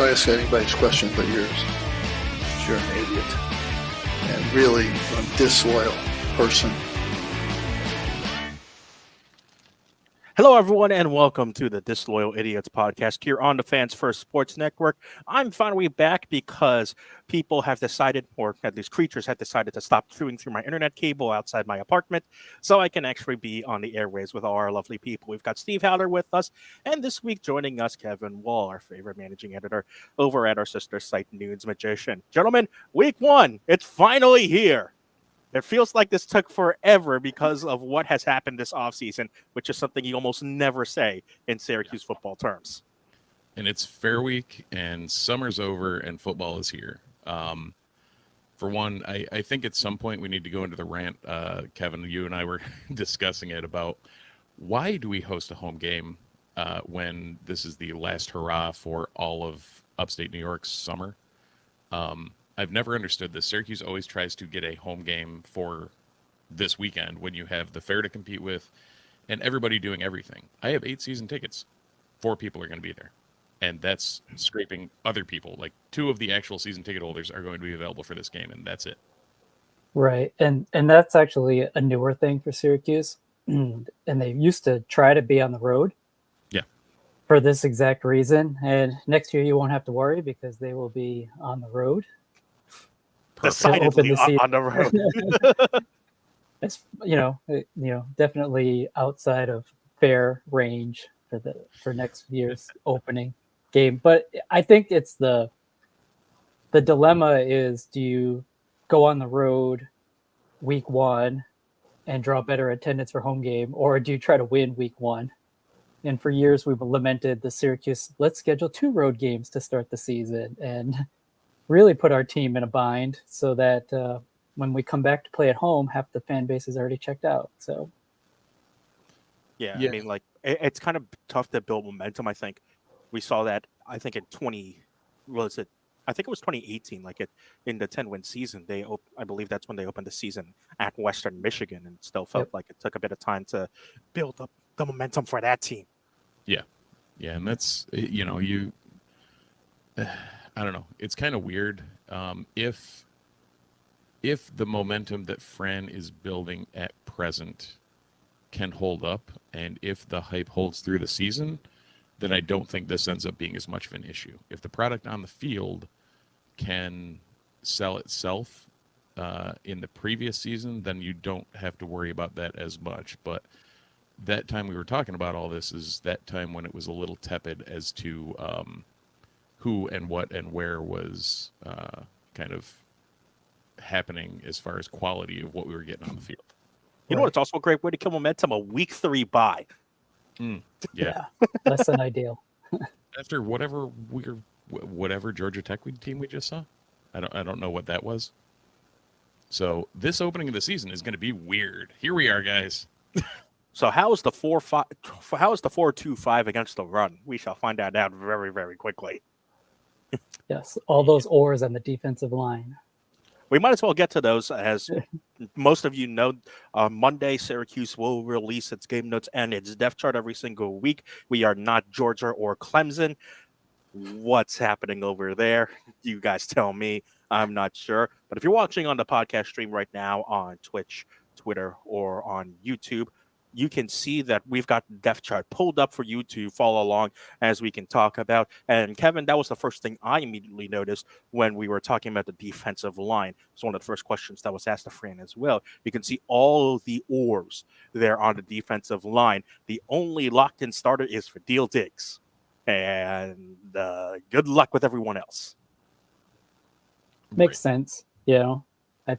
I'll ask anybody's question but yours. You're an idiot. And really a disloyal person. Hello, everyone, and welcome to the Disloyal Idiots podcast here on the Fans First Sports Network. I'm finally back because people have decided, or at least creatures have decided to stop chewing through my internet cable outside my apartment so I can actually be on the airways with all our lovely people. We've got Steve Howler with us, and this week joining us, Kevin Wall, our favorite managing editor over at our sister site, Nudes Magician. Gentlemen, week one, it's finally here. It feels like this took forever because of what has happened this offseason, which is something you almost never say in Syracuse football terms. And it's fair week, and summer's over, and football is here. For one, I think at some point we need to go into the rant. Kevin, you and I were discussing it about why do we host a home game when this is the last hurrah for all of upstate New York's summer? I've never understood this. Syracuse always tries to get a home game for this weekend when you have the fair to compete with and everybody doing everything. I have 8 season tickets. 4 people are going to be there. And that's scraping other people. Like 2 of the actual season ticket holders are going to be available for this game, and that's it. Right. And that's actually a newer thing for Syracuse. And they used to try to be on the road. Yeah. For this exact reason. And next year you won't have to worry because they will be on the road. Decidedly on the road. It's definitely outside of fair range for next year's opening game. But I think it's the dilemma is, do you go on the road week one and draw better attendance for home game, or do you try to win week one? And for years we've lamented the Syracuse, let's schedule 2 road games to start the season and really put our team in a bind so that when we come back to play at home, half the fan base is already checked out. So, yeah. I mean, like, it's kind of tough to build momentum. I think we saw that. I think in 2018, like in the 10-win season, I believe that's when they opened the season at Western Michigan, and still felt like it took a bit of time to build up the momentum for that team. Yeah, and that's I don't know. It's kind of weird. If the momentum that Fran is building at present can hold up, and if the hype holds through the season, then I don't think this ends up being as much of an issue. If the product on the field can sell itself in the previous season, then you don't have to worry about that as much. But that time we were talking about all this is that time when it was a little tepid as to who and what and where was kind of happening as far as quality of what we were getting on the field. You know what? It's also a great way to kill momentum, a week 3 bye. Yeah. Less than ideal. After whatever Georgia Tech team we just saw, I don't know what that was. So this opening of the season is going to be weird. Here we are, guys. So how is the 4-2-5 against the run? We shall find that out very, very quickly. Yes, all those oars on the defensive line. We might as well get to those. As most of you know, Monday, Syracuse will release its game notes and its depth chart every single week. We are not Georgia or Clemson. What's happening over there? You guys tell me. I'm not sure. But if you're watching on the podcast stream right now on Twitch, Twitter, or on YouTube, you can see that we've got the depth chart pulled up for you to follow along as we can talk about. And Kevin, that was the first thing I immediately noticed when we were talking about the defensive line. It's one of the first questions that was asked to Fran as well. You can see all of the oars there on the defensive line. The only locked-in starter is for Deal Diggs. And good luck with everyone else. Makes sense. I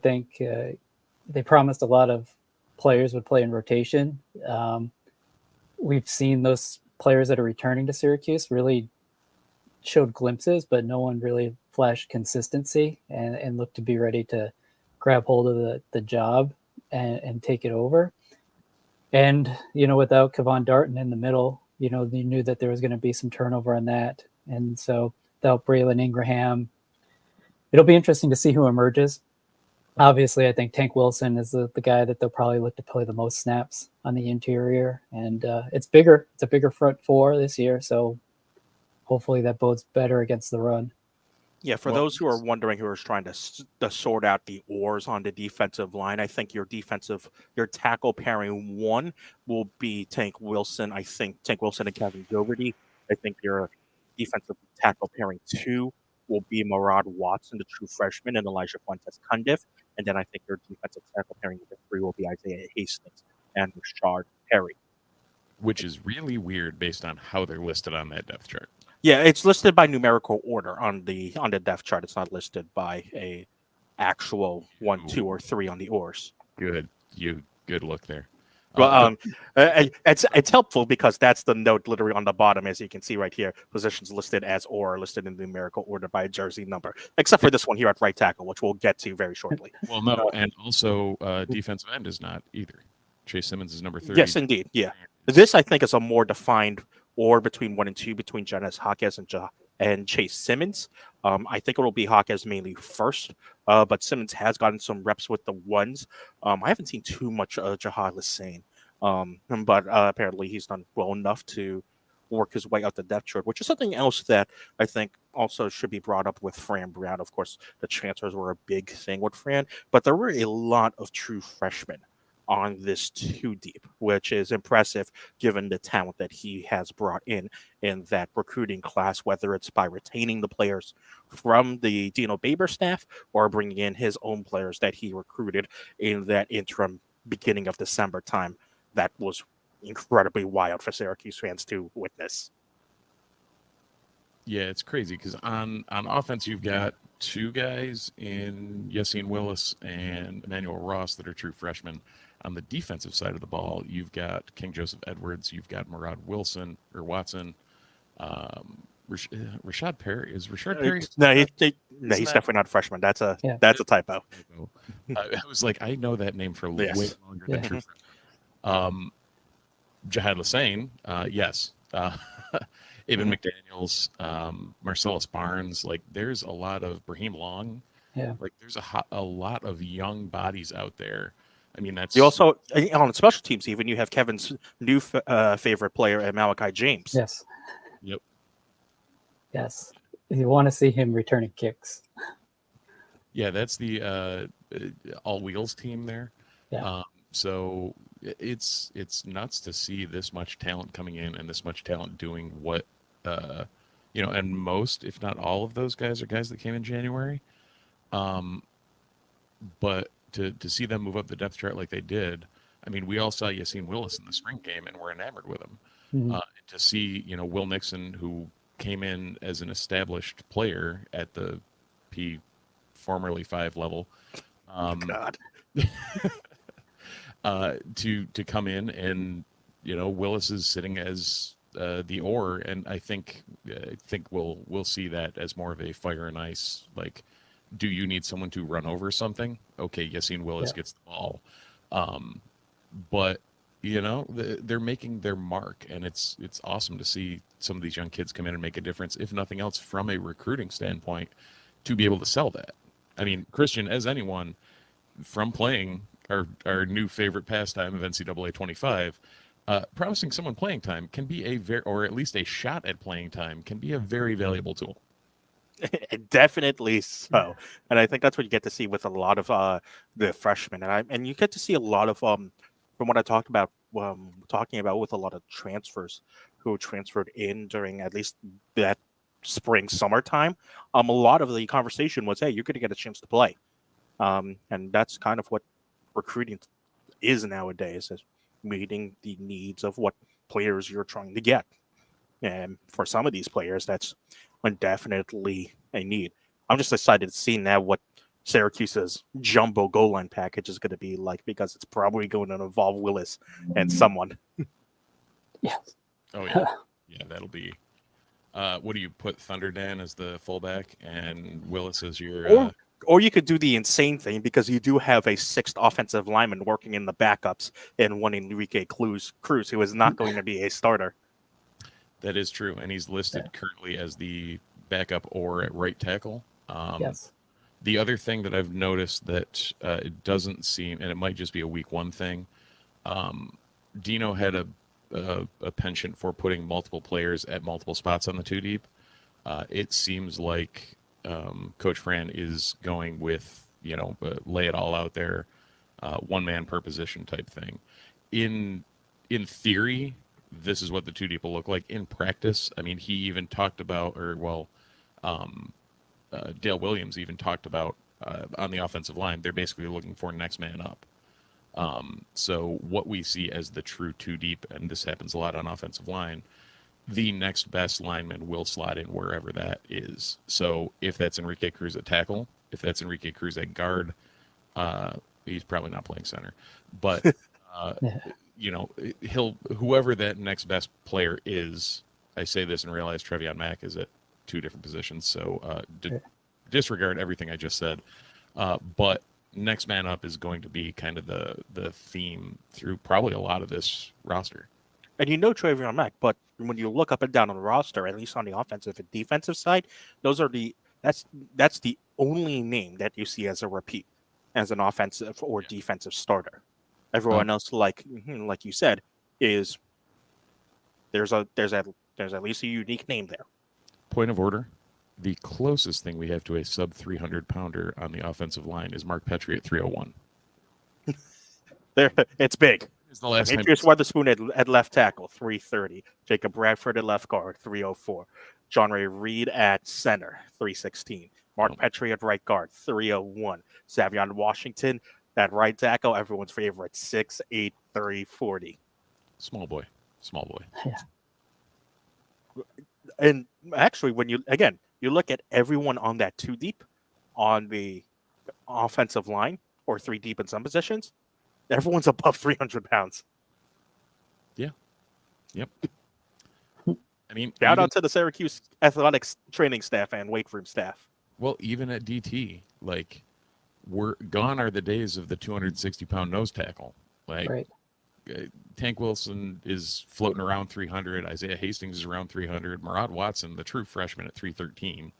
think they promised a lot of players would play in rotation. We've seen those players that are returning to Syracuse really showed glimpses, but no one really flashed consistency and looked to be ready to grab hold of the job and take it over. And, without Kevon Darton in the middle, you knew that there was going to be some turnover on that. And so without Braylon Ingraham, it'll be interesting to see who emerges. Obviously, I think Tank Wilson is the guy that they'll probably look to play the most snaps on the interior. And it's bigger. It's a bigger front four this year. So hopefully that bodes better against the run. Yeah, for Well, those who are wondering, who are trying to sort out the oars on the defensive line, I think your tackle pairing one will be Tank Wilson. I think Tank Wilson and Kevin Dougherty. I think your defensive tackle pairing two will be Murad Watson, the true freshman, and Elijah Fuentes Cundiff. And then I think your defensive tackle pairing number three will be Isaiah Hastings and Rashard Perry. which is really weird based on how they're listed on that depth chart. Yeah, it's listed by numerical order on the depth chart. It's not listed by a actual 1, 2, or 3 on the oars. Good look there. Well, it's helpful because that's the note literally on the bottom, as you can see right here. Positions listed as or listed in numerical order by jersey number, except for this one here at right tackle, which we'll get to very shortly. Well, no, and also defensive end is not either. Chase Simmons is number 30. Yes, indeed. Yeah, this I think is a more defined or between 1 and 2 between Janis Jaquez and Chase Simmons. I think it will be Jaquez mainly first, but Simmons has gotten some reps with the ones. I haven't seen too much Jahad Lassane, but apparently he's done well enough to work his way out the depth chart, which is something else that I think also should be brought up with Fran Brown. Of course, the transfers were a big thing with Fran, but there were a lot of true freshmen on this 2 deep, which is impressive given the talent that he has brought in that recruiting class, whether it's by retaining the players from the Dino Baber staff or bringing in his own players that he recruited in that interim beginning of December time. That was incredibly wild for Syracuse fans to witness. Yeah, it's crazy because on offense you've got 2 guys in Yassine Willis and Emmanuel Ross that are true freshmen. On the defensive side of the ball, you've got King Joseph Edwards, you've got Murad Watson. Rashard Perry is Rashard Perry? No, he's definitely not a freshman. That's a typo. I was like, I know that name for way longer than true. Jahad Lassane, yes. Eben McDaniels, Marcellus Barnes. Like, there's a lot of Brahim Long. Yeah. Like, there's a lot of young bodies out there. I mean, that's you also on special teams. Even you have Kevin's new favorite player, Malachi James. Yes. Yep. Yes. You want to see him returning kicks. Yeah, that's the all wheels team there. Yeah. So it's nuts to see this much talent coming in and this much talent doing what and most, if not all of those guys are guys that came in January. But to see them move up the depth chart like they did, I mean, we all saw Yassine Willis in the spring game and we're enamored with him. Mm-hmm. To see, Will Nixon, who came in as an established player at the formerly 5 level, God. to come in and Willis is sitting as the oar, and I think we'll see that as more of a fire and ice. Like, do you need someone to run over something? Okay, Yassine Willis gets the ball, but they're making their mark, and it's awesome to see some of these young kids come in and make a difference. If nothing else, from a recruiting standpoint, to be able to sell that. I mean, Christian, as anyone, from playing our new favorite pastime of NCAA 25, promising someone playing time can be or at least a shot at playing time can be a very valuable tool. Definitely so, and I think that's what you get to see with a lot of the freshmen, and you get to see a lot of from what I talking about with a lot of transfers who transferred in during at least that spring summertime. A lot of the conversation was, hey, you're going to get a chance to play, and that's kind of what recruiting is nowadays, is meeting the needs of what players you're trying to get. And for some of these players, that's definitely a need. I'm just excited to see now what Syracuse's jumbo goal line package is going to be like, because it's probably going to involve Willis and someone. Yes. Oh yeah, yeah, that'll be. What do you put Thunderdan as the fullback and Willis as your? Or you could do the insane thing, because you do have a 6th offensive lineman working in the backups in one Enrique Cruz, who is not going to be a starter. That is true, and he's listed currently as the backup or at right tackle. Yes. The other thing that I've noticed that it doesn't seem, and it might just be a week 1 thing, Dino had a penchant for putting multiple players at multiple spots on the 2 deep. It seems like Coach Fran is going with, lay it all out there, one man per position type thing. In theory, this is what the two deep will look like. In practice, I mean, he even talked about, Dale Williams even talked about on the offensive line, they're basically looking for next man up. So what we see as the true two deep, and this happens a lot on offensive line, the next best lineman will slot in wherever that is. So if that's Enrique Cruz at tackle, if that's Enrique Cruz at guard, he's probably not playing center. But whoever that next best player is, I say this and realize Trevion Mack is at two different positions, so disregard everything I just said. But next man up is going to be kind of the theme through probably a lot of this roster. And Trevion Mack, but when you look up and down on the roster, at least on the offensive and defensive side, that's the only name that you see as a repeat, as an offensive or defensive starter. Everyone else, like you said, is there's at least a unique name there. Point of order: the closest thing we have to a sub 300 pounder on the offensive line is Mark Petrie at 301. It's big. It's the last Demetrius Witherspoon at left tackle, 330. Jacob Bradford at left guard, 304. John Ray Reed at center, 316. Mark Petrie at right guard, 301. Xavier Washington at right tackle, everyone's favorite, 6'8", 340. Small boy. Yeah. And actually, when you look at everyone on that two deep on the offensive line, or three deep in some positions, everyone's above 300 pounds. Yeah. Yep. I mean, shout out to the Syracuse athletics training staff and weight room staff. Well, even at DT, like, gone are the days of the 260-pound nose tackle. Like, Right. Tank Wilson is floating around 300. Isaiah Hastings is around 300. Murad Watson, the true freshman, at 313.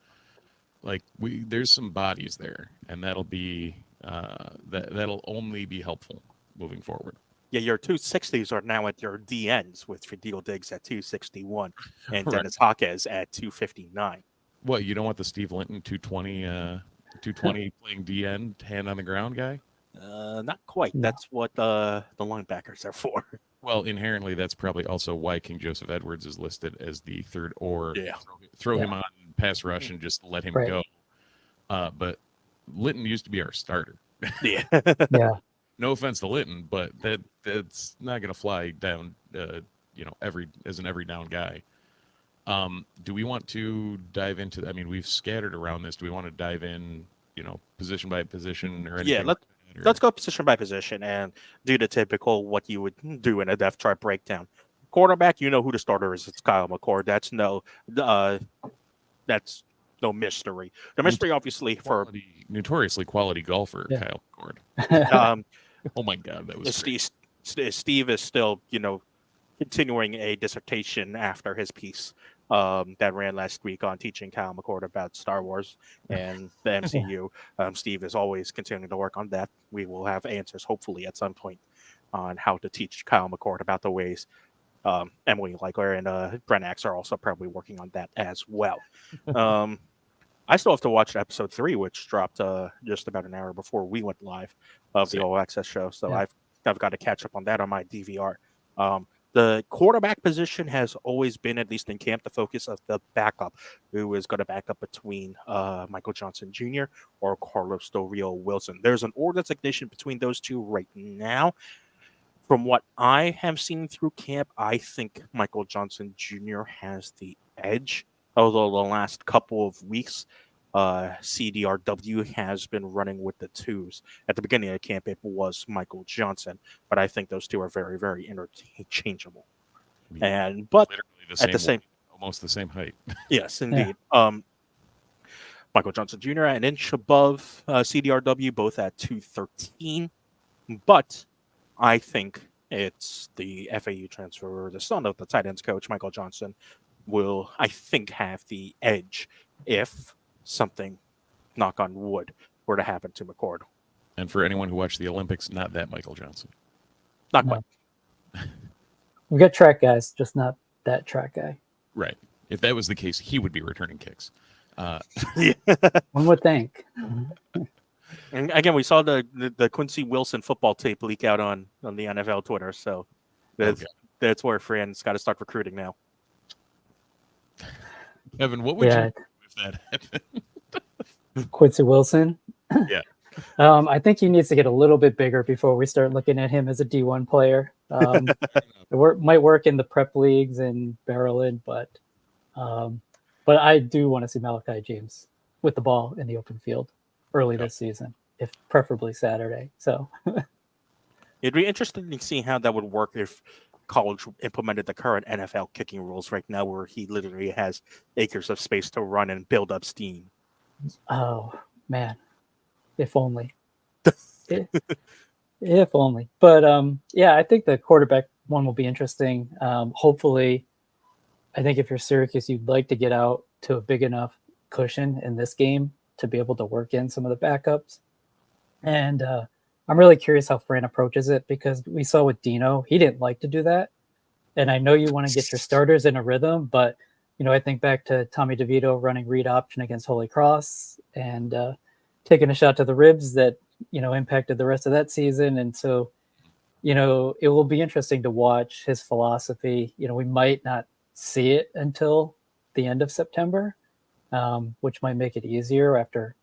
Like, there's some bodies there, and that'll be that'll only be helpful moving forward. Yeah, your 260s are now at your DNs with Fidel Diggs at 261 and Dennis Hawkes at 259. What, you don't want the Steve Linton 220 playing DN, hand on the ground guy? Not quite. No. That's what the linebackers are for. Well, inherently, that's probably also why King Joseph Edwards is listed as the third, or throw him on pass rush and just let him go. But Linton used to be our starter. Yeah. Yeah. No offense to Linton, but that's not going to fly down, as an every down guy. Do we want to dive into? I mean, we've scattered around this. Do we want to dive in, position by position or anything? Yeah, let's go position by position and do the typical what you would do in a depth chart breakdown. Quarterback, who the starter is. It's Kyle McCord. That's no mystery. The mystery, obviously, for notoriously quality golfer, Yeah. Kyle McCord. Oh my God, that was Steve is still, continuing a dissertation after his piece that ran last week on teaching Kyle McCord about Star Wars and the MCU. Steve is always continuing to work on that. We will have answers, hopefully, at some point on how to teach Kyle McCord about the ways. Emily Leichler and Brent Axe are also probably working on that as well. I still have to watch episode 3, which dropped just about an hour before we went live of the All Access show. So I've got to catch up on that on my DVR. The quarterback position has always been, at least in camp, the focus of the backup, who is going to back up between Michael Johnson Jr. or Carlos Del Rio Wilson. There's an order designation between those two right now. From what I have seen through camp, I think Michael Johnson Jr. has the edge. Although the last couple of weeks, CDRW has been running with the twos. At the beginning of camp, it was Michael Johnson, but I think those two are very, very interchangeable. But almost the same height. Yes, indeed. Yeah. Michael Johnson Jr. an inch above CDRW, both at 213. But I think it's the FAU transfer, the son of the tight ends coach, Michael Johnson, will, I think, have the edge if something, knock on wood, were to happen to McCord. And for anyone who watched the Olympics, not that Michael Johnson. Not quite. We got track guys, just not that track guy. Right. If that was the case, he would be returning kicks. One would think. And again, we saw the Quincy Wilson football tape leak out on the NFL Twitter, so that's where Fran's got to start recruiting now. Kevin, what would you do if that happened? Quincy Wilson? Yeah. I think he needs to get a little bit bigger before we start looking at him as a D1 player. Might work in the prep leagues in Maryland, but I do want to see Malachi James with the ball in the open field early this season, if preferably Saturday. So it'd be interesting to see how that would work if college implemented the current NFL kicking rules right now, where he literally has acres of space to run and build up steam. Oh man, if only. If only. But I think the quarterback one will be interesting. Hopefully, I think if you're Syracuse, you'd like to get out to a big enough cushion in this game to be able to work in some of the backups. And I'm really curious how Fran approaches it, because we saw with Dino, he didn't like to do that. And I know you want to get your starters in a rhythm, but I think back to Tommy DeVito running read option against Holy Cross and taking a shot to the ribs that impacted the rest of that season. And so it will be interesting to watch his philosophy. We might not see it until the end of September, which might make it easier after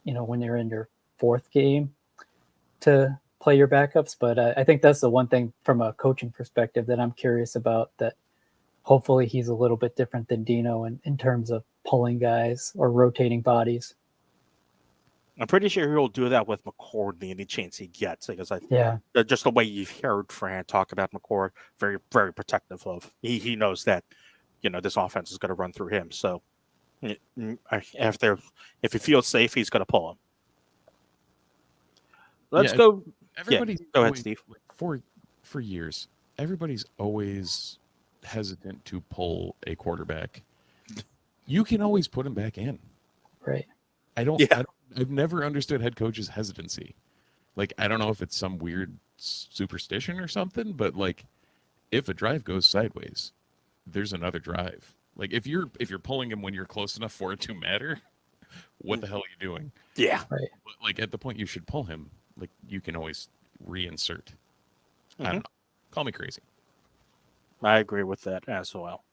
when you're in your fourth game to play your backups. But I think that's the one thing from a coaching perspective that I'm curious about, that hopefully he's a little bit different than Dino in terms of pulling guys or rotating bodies. I'm pretty sure he'll do that with McCord any chance he gets, because just the way you've heard Fran talk about McCord, very, very protective of. He knows that this offense is going to run through him. So if he feels safe, he's going to pull him. Let's go. Everybody's go ahead, Steve. For years, everybody's always hesitant to pull a quarterback. You can always put him back in. Right. I've never understood head coaches' hesitancy. Like, I don't know if it's some weird superstition or something, but like, if a drive goes sideways, there's another drive. Like, if you're pulling him when you're close enough for it to matter, what the hell are you doing? Yeah. Right. But like, at the point you should pull him, like, you can always reinsert. I don't know. Call me crazy. I agree with that as well.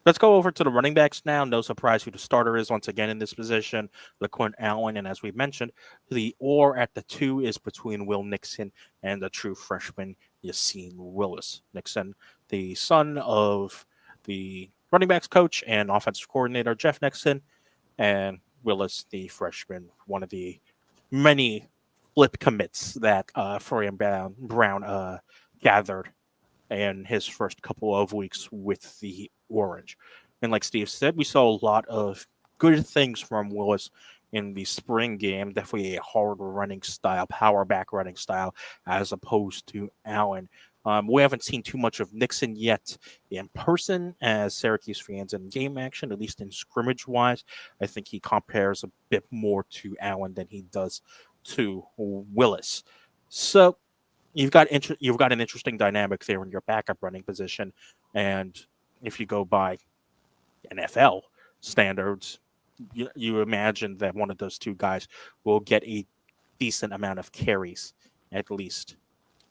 Let's go over to the running backs now. No surprise who the starter is once again in this position, LaQuint Allen. And as we mentioned, the or at the 2 is between Will Nixon and the true freshman, Yassine Willis. Nixon, the son of the running backs coach and offensive coordinator, Jeff Nixon, and Willis, the freshman, one of the many flip commits that Florian Brown gathered in his first couple of weeks with the Orange. And like Steve said, we saw a lot of good things from Willis in the spring game. Definitely a hard running style, power back running style, as opposed to Allen. We haven't seen too much of Nixon yet in person as Syracuse fans in game action, at least in scrimmage-wise. I think he compares a bit more to Allen than he does to Willis. So you've got an interesting dynamic there in your backup running position. And if you go by NFL standards, you imagine that one of those two guys will get a decent amount of carries, at least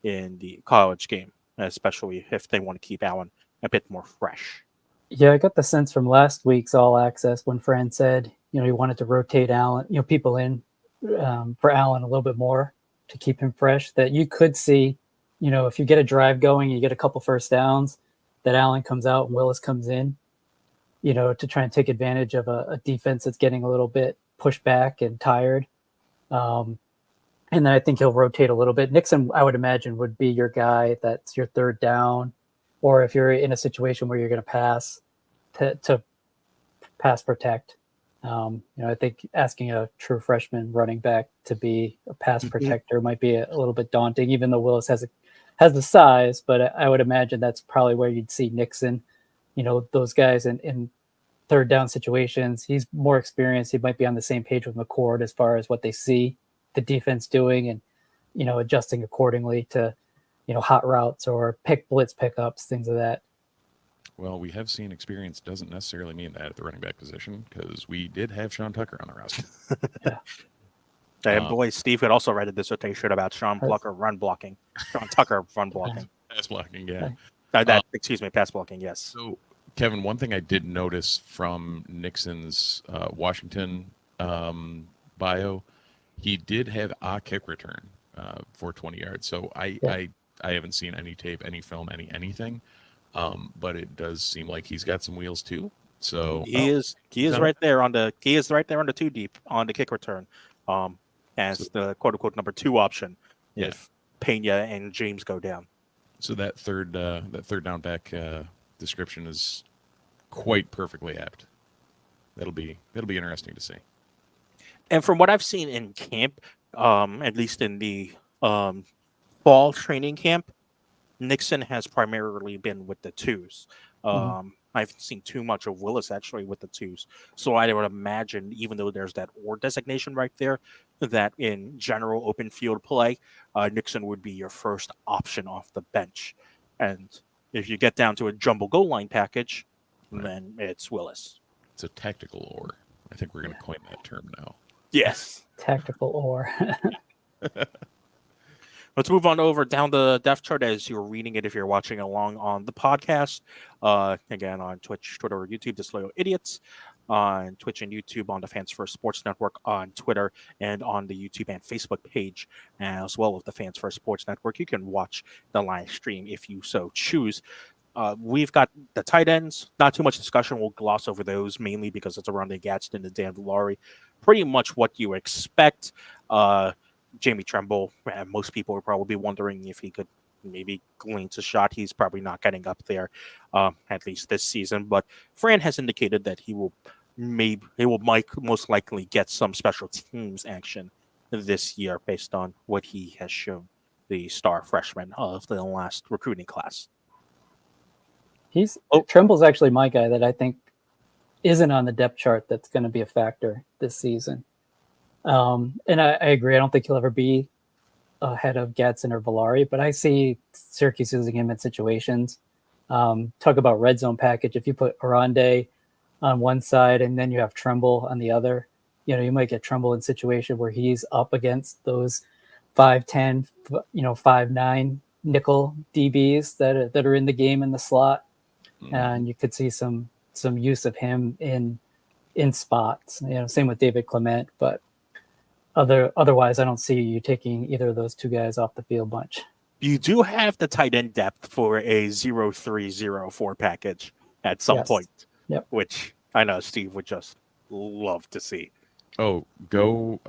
in the college game, especially if they want to keep Allen a bit more fresh. Yeah, I got the sense from last week's All Access when Fran said, he wanted to rotate Allen, people in for Allen a little bit more to keep him fresh, that you could see, if you get a drive going, you get a couple first downs, that Allen comes out and Willis comes in, to try and take advantage of a defense that's getting a little bit pushed back and tired. And then I think he'll rotate a little bit. Nixon, I would imagine, would be your guy that's your third down, or if you're in a situation where you're going to pass, to pass protect. I think asking a true freshman running back to be a pass protector might be a little bit daunting, even though Willis has the size. But I would imagine that's probably where you'd see Nixon. Those guys in third down situations. He's more experienced. He might be on the same page with McCord as far as what they see the defense doing and, adjusting accordingly to, hot routes or blitz pickups, things of that. Well, we have seen experience doesn't necessarily mean that at the running back position, because we did have Sean Tucker on the roster. And boy, Steve could also write a dissertation about Sean Tucker run blocking. Sean Tucker run blocking. Pass blocking, yeah. Excuse me, pass blocking, yes. So, Kevin, one thing I did notice from Nixon's Washington bio, he did have a kick return for 20 yards. So I haven't seen any tape, any film, anything, but it does seem like he's got some wheels too. So he is right there on the two deep on the kick return, as the quote unquote number 2 option if Pena and James go down. So that third down back description is quite perfectly apt. That'll be interesting to see. And from what I've seen in camp, at least in the fall training camp, Nixon has primarily been with the 2s. I haven't seen too much of Willis actually with the 2s. So I would imagine, even though there's that or designation right there, that in general open field play, Nixon would be your first option off the bench. And if you get down to a jumbo goal line package, then it's Willis. It's a tactical or. I think we're going to coin that term now. Yes. Tactical or. Let's move on over down the depth chart as you're reading it if you're watching along on the podcast. Again, on Twitch, Twitter, or YouTube, Disloyal Idiots. On Twitch and YouTube, on the Fans First Sports Network, on Twitter, and on the YouTube and Facebook page, as well as the Fans First Sports Network. You can watch the live stream if you so choose. We've got the tight ends. Not too much discussion. We'll gloss over those mainly because it's around the Gadsden and Dan Villari. Pretty much what you expect. Jamie Tremble, most people would probably be wondering if he could maybe glance a shot. He's probably not getting up there, at least this season. But Fran has indicated that he will most likely get some special teams action this year based on what he has shown, the star freshman of the last recruiting class. Tremble's actually my guy that I think isn't on the depth chart that's going to be a factor this season. And I agree. I don't think he'll ever be ahead of Gadsden or Villari, but I see Syracuse using him in situations. Talk about red zone package. If you put Arande on one side and then you have Tremble on the other, you might get Tremble in situation where he's up against those 5'10", 5'9" nickel DBs that are in the game in the slot, and you could see some use of him in spots. Same with David Clement, but otherwise, I don't see you taking either of those 2 guys off the field much. You do have the tight end depth for a 0-3-0-4 package at some point, which I know Steve would just love to see. Oh, go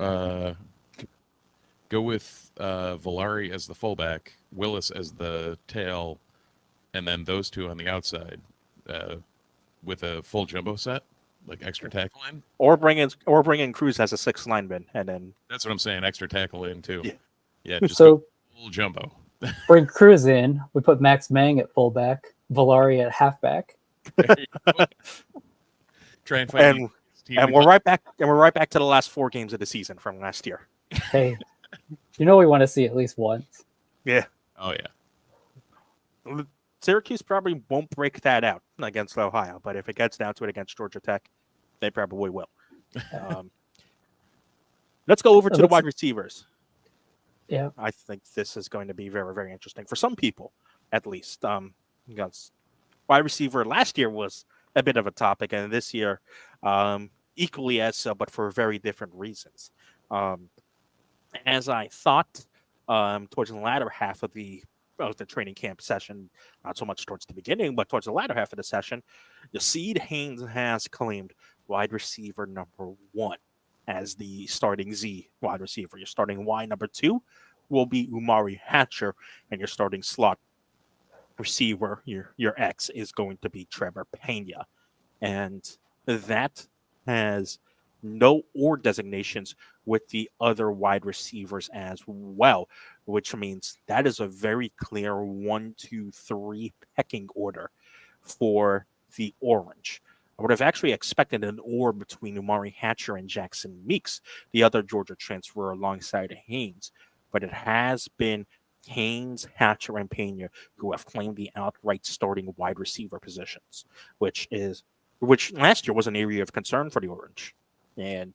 with Villari as the fullback, Willis as the tail, and then those 2 on the outside with a full jumbo set. Like extra tackle in, or bring in Cruz as a 6th lineman, and then that's what I'm saying. Extra tackle in too. Yeah. Just so full jumbo. Bring Cruz in. We put Max Mang at fullback, Villari at halfback. Try and find. And we're right back. And we're right back to the last 4 games of the season from last year. Hey, we want to see at least once. Yeah. Oh yeah. Syracuse probably won't break that out against Ohio, but if it gets down to it against Georgia Tech, they probably will. Let's go over to the wide receivers. Yeah. I think this is going to be very, very interesting for some people, at least. Because wide receiver last year was a bit of a topic, and this year equally as so, but for very different reasons. As I thought towards the latter half of the training camp session, not so much towards the beginning, but towards the latter half of the session, Yasid Haynes has claimed wide receiver number 1 as the starting Z wide receiver. Your starting Y number 2 will be Umari Hatcher, and your starting slot receiver, your X, is going to be Trevor Pena. And that has no or designations with the other wide receivers as well, which means that is a very clear 1, 2, 3 pecking order for the Orange. I would have actually expected an or between Umari Hatcher and Jackson Meeks, the other Georgia transfer alongside Haynes, but it has been Haynes, Hatcher, and Pena, who have claimed the outright starting wide receiver positions, which last year was an area of concern for the Orange. And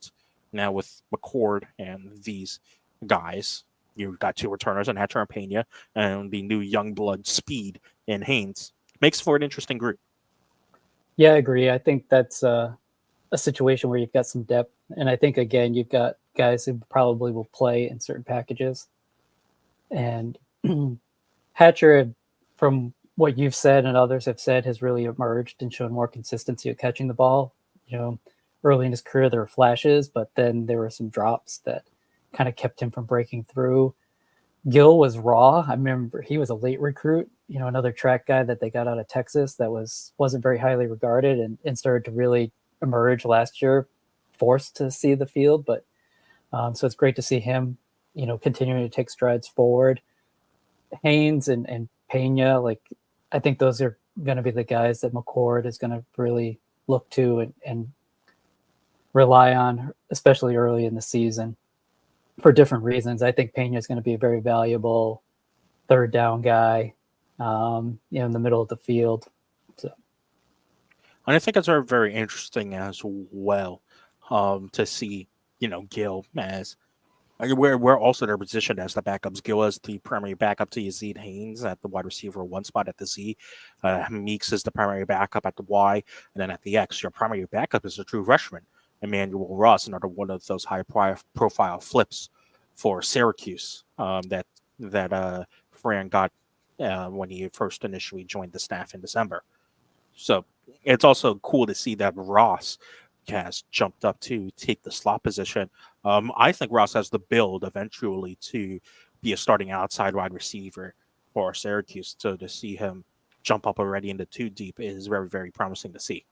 now with McCord and these guys, you've got two returners in Hatcher and Pena, and the new young blood speed in Haynes. Makes for an interesting group. Yeah, I agree. I think that's a situation where you've got some depth. And I think, again, you've got guys who probably will play in certain packages. And Hatcher, from what you've said and others have said, has really emerged and shown more consistency of catching the ball. Early in his career, there were flashes, but then there were some drops that kind of kept him from breaking through. Gill was raw. I remember he was a late recruit, another track guy that they got out of Texas that wasn't very highly regarded and started to really emerge last year, forced to see the field. But so it's great to see him, continuing to take strides forward. Haynes and Pena, I think those are going to be the guys that McCord is going to really look to and rely on, especially early in the season for different reasons. I think Pena is going to be a very valuable third down guy, in the middle of the field. So. And I think it's very interesting as well to see, Gill as we're also their position as the backups. Gill is the primary backup to Yazid Haynes at the wide receiver one spot at the Z. Meeks is the primary backup at the Y, and then at the X, your primary backup is a true freshman, Emmanuel Ross, another one of those high-profile flips for Syracuse that Fran got when he first initially joined the staff in December. So it's also cool to see that Ross has jumped up to take the slot position. I think Ross has the build eventually to be a starting outside wide receiver for Syracuse. So to see him jump up already into two deep is very, very promising to see.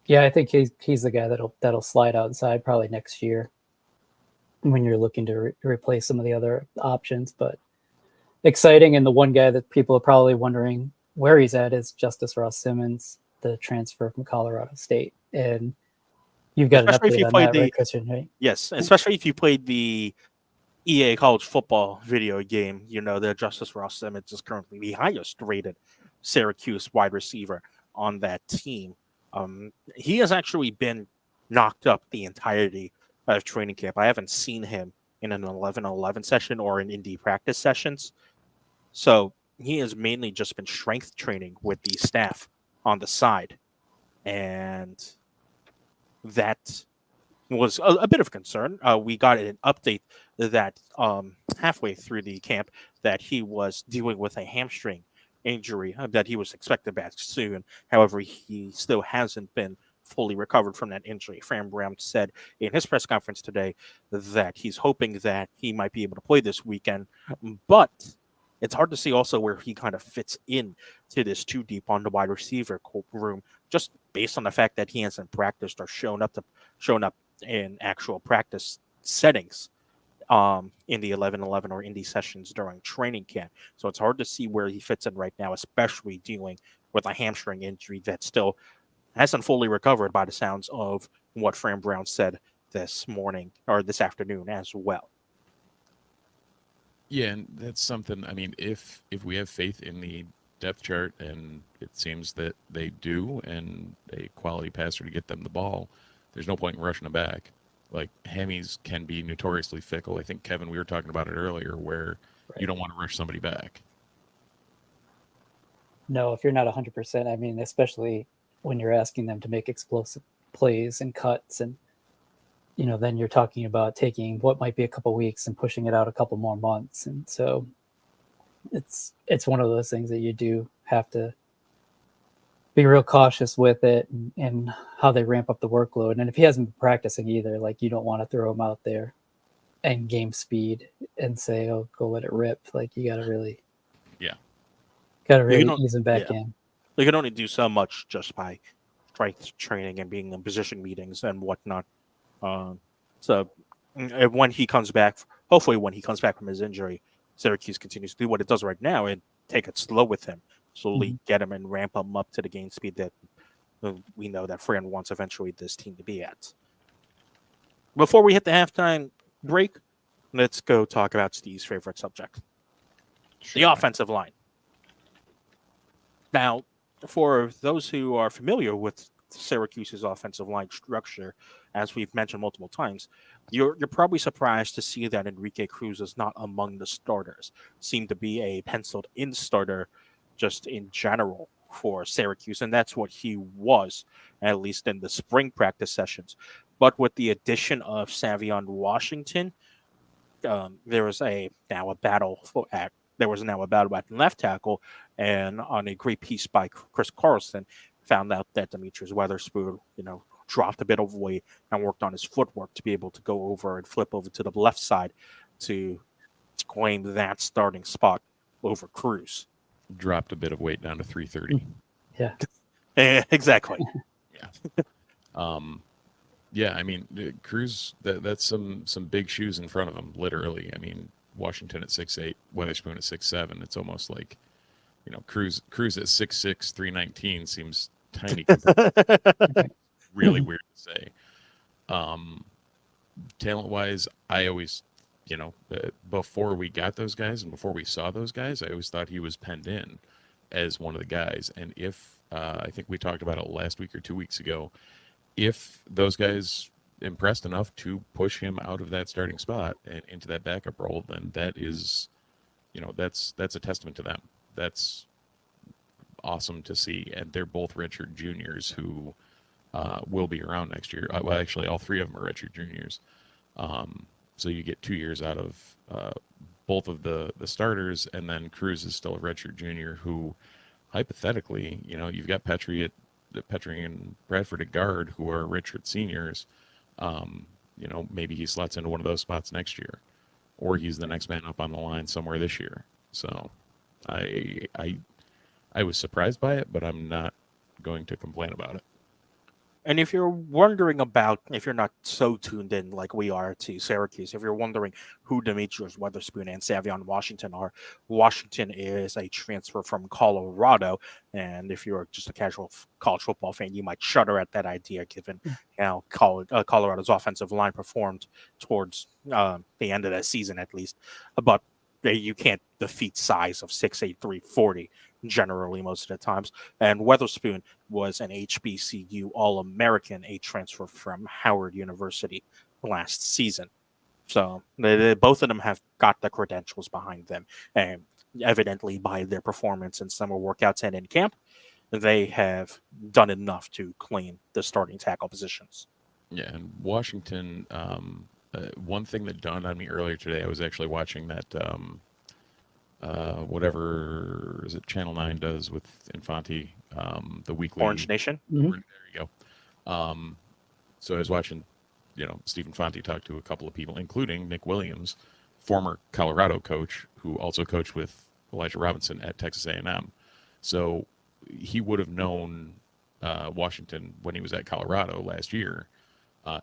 Yeah, I think he's the guy that'll slide outside probably next year when you're looking to replace some of the other options. But exciting, and the one guy that people are probably wondering where he's at is Justice Ross Simmons, the transfer from Colorado State. And you've got Especially an update on that, right, Christian? Right? Yes, especially if you played the EA college football video game, that Justice Ross Simmons is currently the highest rated Syracuse wide receiver on that team. He has actually been knocked up the entirety of training camp. I haven't seen him in an 11-11 session or in indie practice sessions. So he has mainly just been strength training with the staff on the side. And that was a bit of concern. We got an update that halfway through the camp that he was dealing with a hamstring injury that he was expected back soon. However, he still hasn't been fully recovered from that injury. Fran Brown said in his press conference today that he's hoping that he might be able to play this weekend, but it's hard to see also where he kind of fits in to this two deep on the wide receiver room, just based on the fact that he hasn't practiced or shown up in actual practice settings in the 11-11 or indie sessions during training camp. So it's hard to see where he fits in right now, especially dealing with a hamstring injury that still hasn't fully recovered by the sounds of what Fran Brown said this morning or this afternoon as well. Yeah, and that's something, I mean, if we have faith in the depth chart, and it seems that they do, and a quality passer to get them the ball, there's no point in rushing them back. Like, hammies can be notoriously fickle. I think, Kevin, we were talking about it earlier, where you don't want to rush somebody back. No, if you're not 100%, I mean, especially when you're asking them to make explosive plays and cuts, and then you're talking about taking what might be a couple weeks and pushing it out a couple more months. And so it's one of those things that you do have to be real cautious with it and how they ramp up the workload. And if he hasn't been practicing either, you don't want to throw him out there and game speed and say, oh, go let it rip. You got to really, ease him back in. You can only do so much just by strength training and being in position meetings and whatnot. So when he comes back, hopefully when he comes back from his injury, Syracuse continues to do what it does right now and take it slow with him, slowly get him and ramp him up to the game speed that we know that Fran wants eventually this team to be at. Before we hit the halftime break, let's go talk about Steve's favorite subject, the Sure. offensive line. Now, for those who are familiar with Syracuse's offensive line structure, as we've mentioned multiple times, you're probably surprised to see that Enrique Cruz is not among the starters. Seemed to be a penciled-in starter, just in general for Syracuse, and that's what he was, at least in the spring practice sessions. But with the addition of Savion Washington, there was now a battle at left tackle, and on a great piece by Chris Carlson, found out that Demetrius Weatherspoon, dropped a bit of weight and worked on his footwork to be able to go over and flip over to the left side to claim that starting spot over Cruz. Dropped a bit of weight down to 330. Yeah. Exactly. Yeah, I mean, Cruz, that's some big shoes in front of him, literally. I mean, Washington at 6'8", Weatherspoon at 6'7". It's almost like, Cruz at 6'6", 319 seems tiny. Really weird to say. Talent-wise, I always, before we got those guys and before we saw those guys, I always thought he was penned in as one of the guys. And if, I think we talked about it last week or 2 weeks ago, if those guys impressed enough to push him out of that starting spot and into that backup role, then that is, that's a testament to them. That's awesome to see. And they're both redshirt juniors who will be around next year. Well, actually, all three of them are redshirt juniors. So you get 2 years out of both of the starters, and then Cruz is still a redshirt junior who, hypothetically, you've got Petrie and Bradford at guard who are redshirt seniors. Maybe he slots into one of those spots next year, or he's the next man up on the line somewhere this year. So I was surprised by it, but I'm not going to complain about it. And if you're wondering if you're not so tuned in like we are to Syracuse, if you're wondering who Demetrius Weatherspoon and Savion Washington are, Washington is a transfer from Colorado. And if you're just a casual college football fan, you might shudder at that idea, given how Colorado's offensive line performed towards the end of the season, at least. But you can't defeat size of 6'8", 340 generally most of the times. And Weatherspoon was an HBCU All-American, a transfer from Howard University last season. So both of them have got the credentials behind them, and evidently by their performance in summer workouts and in camp, they have done enough to claim the starting tackle positions. Yeah, and Washington, one thing that dawned on me earlier today, I was actually watching that whatever is it Channel 9 does with Infante, the weekly Orange Nation. Mhm. There you go. So I was watching, Steve Infante talk to a couple of people, including Nick Williams, former Colorado coach, who also coached with Elijah Robinson at Texas A&M. So he would have known Washington when he was at Colorado last year.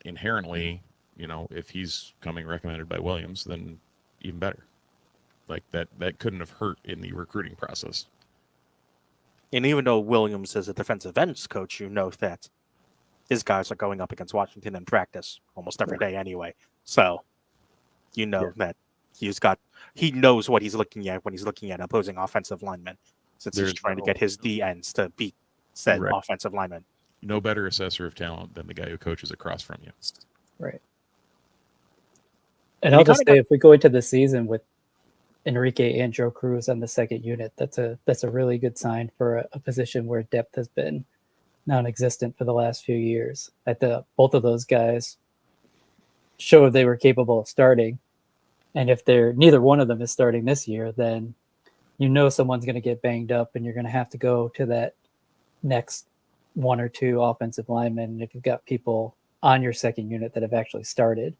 Inherently, if he's coming recommended by Williams, then even better. Like that couldn't have hurt in the recruiting process. And even though Williams is a defensive ends coach, you know that his guys are going up against Washington in practice almost every day anyway. So that he knows what he's looking at when he's looking at opposing offensive linemen, since he's trying to get his D ends to beat said offensive linemen. No better assessor of talent than the guy who coaches across from you. Right. And I'll just say, if we go into the season with Enrique and Joe Cruz on the second unit, that's a really good sign for a position where depth has been non-existent for the last few years. Both of those guys showed they were capable of starting, and if neither one of them is starting this year, then someone's going to get banged up, and you're going to have to go to that next one or two offensive linemen if you've got people on your second unit that have actually started.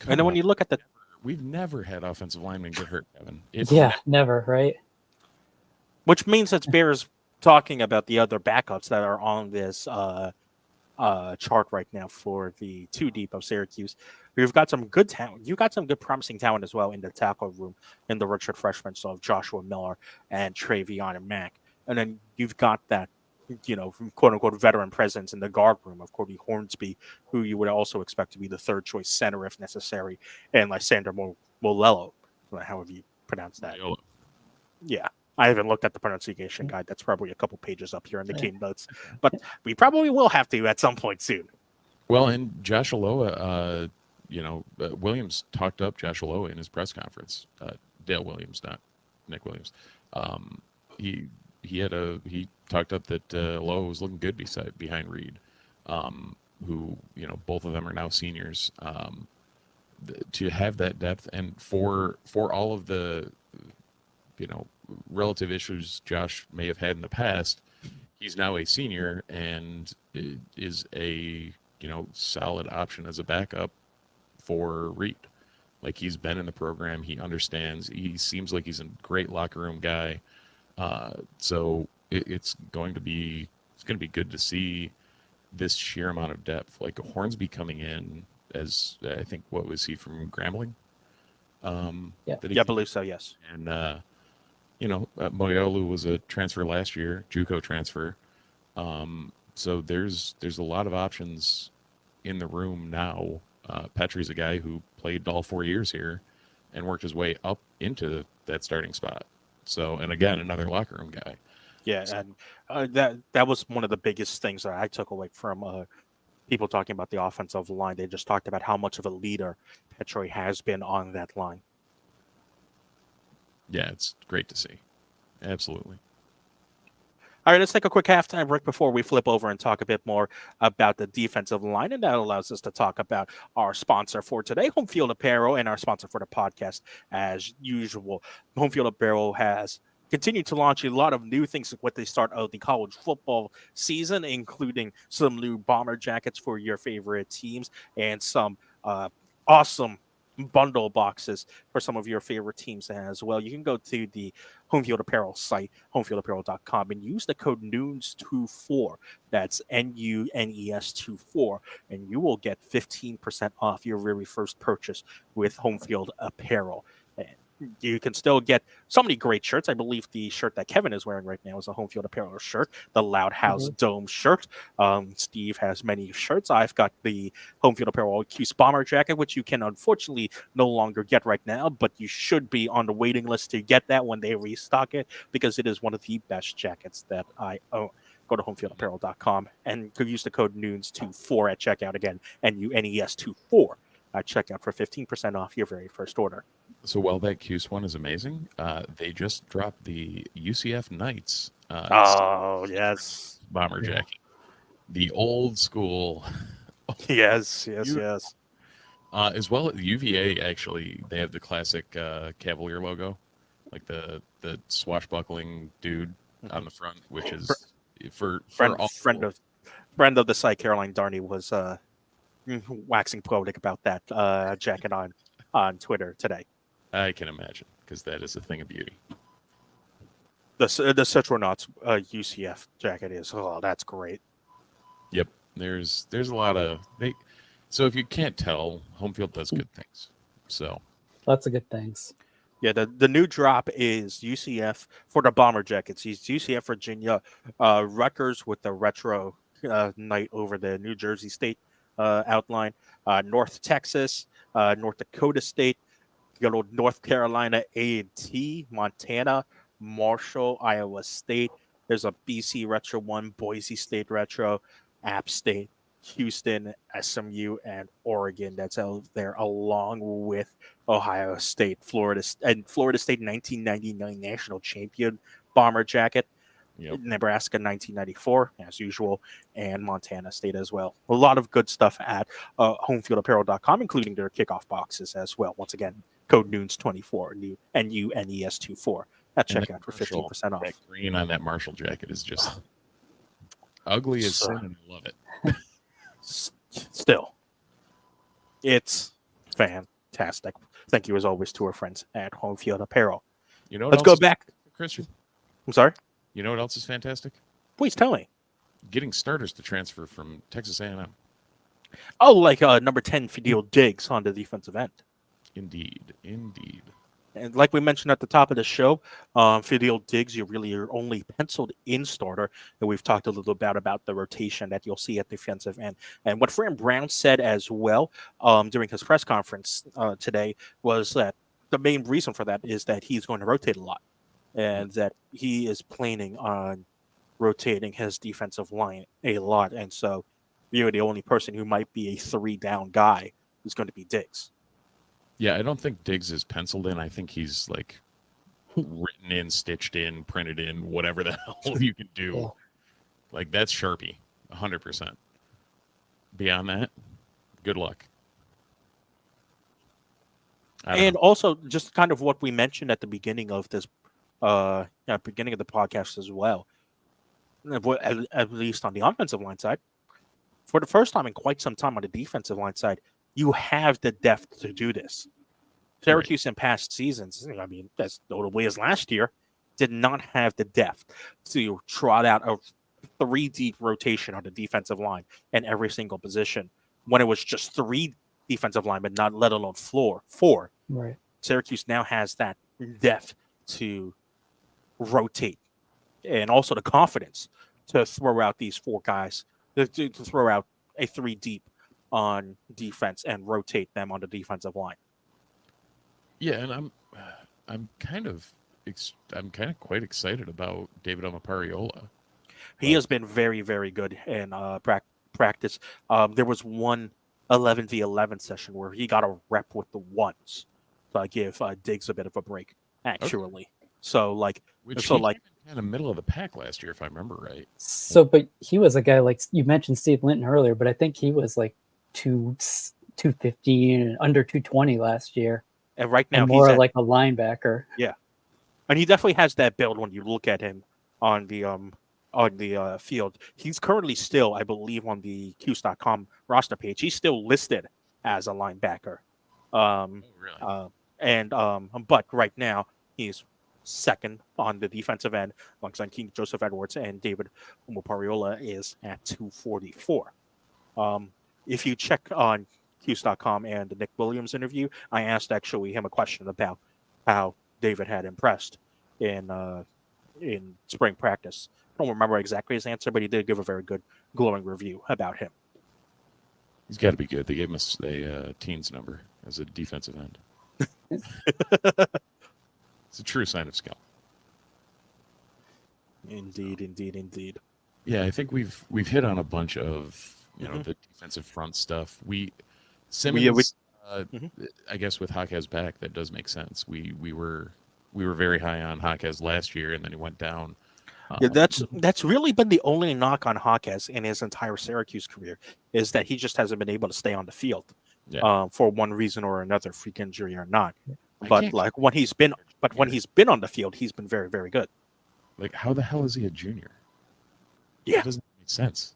And then when you look at we've never had offensive linemen get hurt, Kevin. Never, right? Which means it bears talking about the other backups that are on this chart right now for the 2 deep of Syracuse. We've got some good talent. You got some good promising talent as well in the tackle room, in the redshirt freshmen, so Joshua Miller and Travion and Mack. And then you've got that from quote unquote veteran presence in the guard room of Cody Hornsby, who you would also expect to be the third choice center if necessary, and Lysander Molello, however you pronounce that. Maiolo. Yeah. I haven't looked at the pronunciation guide. That's probably a couple pages up here in the Yeah. game notes, but we probably will have to at some point soon. Well, and Josh Aloha, Williams talked up Josh Aloha in his press conference. Dale Williams, not Nick Williams. He talked up that Aloha was looking good behind Reed, who both of them are now seniors. To have that depth and for all of the relative issues Josh may have had in the past, he's now a senior and is a solid option as a backup for Reed. Like, he's been in the program, he understands, he seems like he's a great locker room guy. So it's going to be good to see this sheer amount of depth. Like Hornsby coming in as, I think, what was he, from Grambling? Yeah, I believe so, yes. And Moyolu was a transfer last year, JUCO transfer. So there's a lot of options in the room now. Petrie's a guy who played all 4 years here and worked his way up into that starting spot. So, and again, another locker room guy. Yeah, and that was one of the biggest things that I took away from people talking about the offensive line. They just talked about how much of a leader Petrie has been on that line. Yeah, it's great to see. Absolutely. All right, let's take a quick halftime break before we flip over and talk a bit more about the defensive line. And that allows us to talk about our sponsor for today, Home Field Apparel, and our sponsor for the podcast, as usual. Home Field Apparel has continued to launch a lot of new things with the start of the college football season, including some new bomber jackets for your favorite teams and some awesome bundle boxes for some of your favorite teams as well. You can go to the Home Field Apparel site, homefieldapparel.com, and use the code NUNES24. That's NUNES24, and you will get 15% off your very first purchase with Home Field Apparel. And you can still get so many great shirts. I believe the shirt that Kevin is wearing right now is a Home Field Apparel shirt, the Loud House Dome shirt. Steve has many shirts. I've got the Home Field Apparel Cuse Bomber jacket, which you can unfortunately no longer get right now, but you should be on the waiting list to get that when they restock it, because it is one of the best jackets that I own. Go to homefieldapparel.com and use the code NUNES24 at checkout. Again, NUNES24 at checkout for 15% off your very first order. So while that Cuse one is amazing, they just dropped the UCF Knights. Yes. Bomber jacket. The old school. Yes. As well as UVA, actually, they have the classic Cavalier logo, like the swashbuckling dude on the front, which is for friend of the site, Caroline Darney, was waxing poetic about that jacket on Twitter today. I can imagine, because that is a thing of beauty. The Citronauts UCF jacket is, that's great. Yep, there's a lot of so if you can't tell, Home Field does good things. So Lots of good things. Yeah, the new drop is UCF for the bomber jackets. It's UCF Virginia, Rutgers with the retro night over the New Jersey State outline, North Texas, North Dakota State, you go to North Carolina A&T, Montana, Marshall, Iowa State. There's a BC retro one, Boise State retro, App State, Houston, SMU, and Oregon. That's out there, along with Ohio State, Florida State 1999 national champion bomber jacket. Yep. Nebraska 1994, as usual, and Montana State as well. A lot of good stuff at homefieldapparel.com, including their kickoff boxes as well. Once again, code NUNES24, NUNES24 at checkout for 15% off. That green on that Marshall jacket is just ugly as sin, and I love it. Still, it's fantastic. Thank you, as always, to our friends at Home Field Apparel. Let's go back. Christian, I'm sorry? You know what else is fantastic? Please tell me. Getting starters to transfer from Texas A&M. Oh, like number 10 Fidel Diggs on the defensive end. Indeed. And like we mentioned at the top of the show, Fidel Diggs, you really are only penciled in starter. And we've talked a little about the rotation that you'll see at defensive end. And what Fran Brown said as well during his press conference today was that the main reason for that is that he's going to rotate a lot and that he is planning on rotating his defensive line a lot. And so really the only person who might be a 3-down guy is going to be Diggs. Yeah, I don't think Diggs is penciled in. I think he's like written in, stitched in, printed in, whatever the hell you can do. Yeah. Like that's Sharpie, 100%. Beyond that, good luck. And also just kind of what we mentioned at the beginning of this beginning of the podcast as well, at least on the offensive line side, for the first time in quite some time on the defensive line side, you have the depth to do this. Syracuse in past seasons, I mean, as notably as last year, did not have the depth to trot out a 3-deep rotation on the defensive line in every single position when it was just 3 defensive linemen, not let alone 4. Right. Syracuse now has that depth to rotate and also the confidence to throw out these 4 guys, to throw out a 3 deep on defense and rotate them on the defensive line. Yeah, and I'm kind of quite excited about David Omopariola. He has been very, very good in practice. There was one 11v11 session where he got a rep with the ones to give Diggs a bit of a break, actually. Okay. So, like, Which so he like, came in kind of middle of the pack last year, if I remember right. So, but he was a guy like you mentioned Steve Linton earlier, but I think he was like 215 and under 220 last year. and right now And more he's like a linebacker. and he definitely has that build when you look at him on the field. He's currently still, I believe, on the Qs.com roster page. He's still listed as a linebacker. Really? But right now he's second on the defensive end alongside King Joseph Edwards, and David Omopariola is at 244. If you check on Qs.com and the Nick Williams interview, I asked actually him a question about how David had impressed in spring practice. I don't remember exactly his answer, but he did give a very good, glowing review about him. He's got to be good. They gave him a teens number as a defensive end. It's a true sign of skill. Indeed. Yeah, I think we've hit on a bunch of the defensive front stuff. Simmons, I guess with Jaquez back, that does make sense. We were very high on Jaquez last year, and then he went down. Yeah, that's really been the only knock on Jaquez in his entire Syracuse career is that he just hasn't been able to stay on the field for one reason or another, freak injury or not. But like when he's been on the field, he's been very, very good. Like, how the hell is he a junior? Yeah, it doesn't make sense.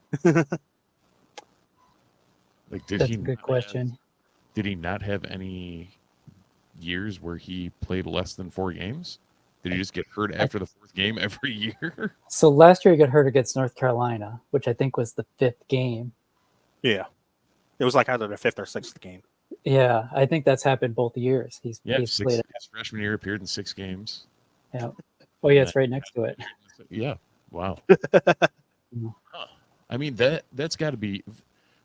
Like, that's a good question. Did he not have any years where he played less than 4 games? Did he just get hurt after the 4th game every year? So last year he got hurt against North Carolina, which I think was the 5th game. Yeah, it was like either the 5th or 6th game. Yeah, I think that's happened both years. He's played. His freshman year appeared in 6 games. Yeah. Oh yeah, it's right next to it. Yeah. Wow. I mean that's got to be,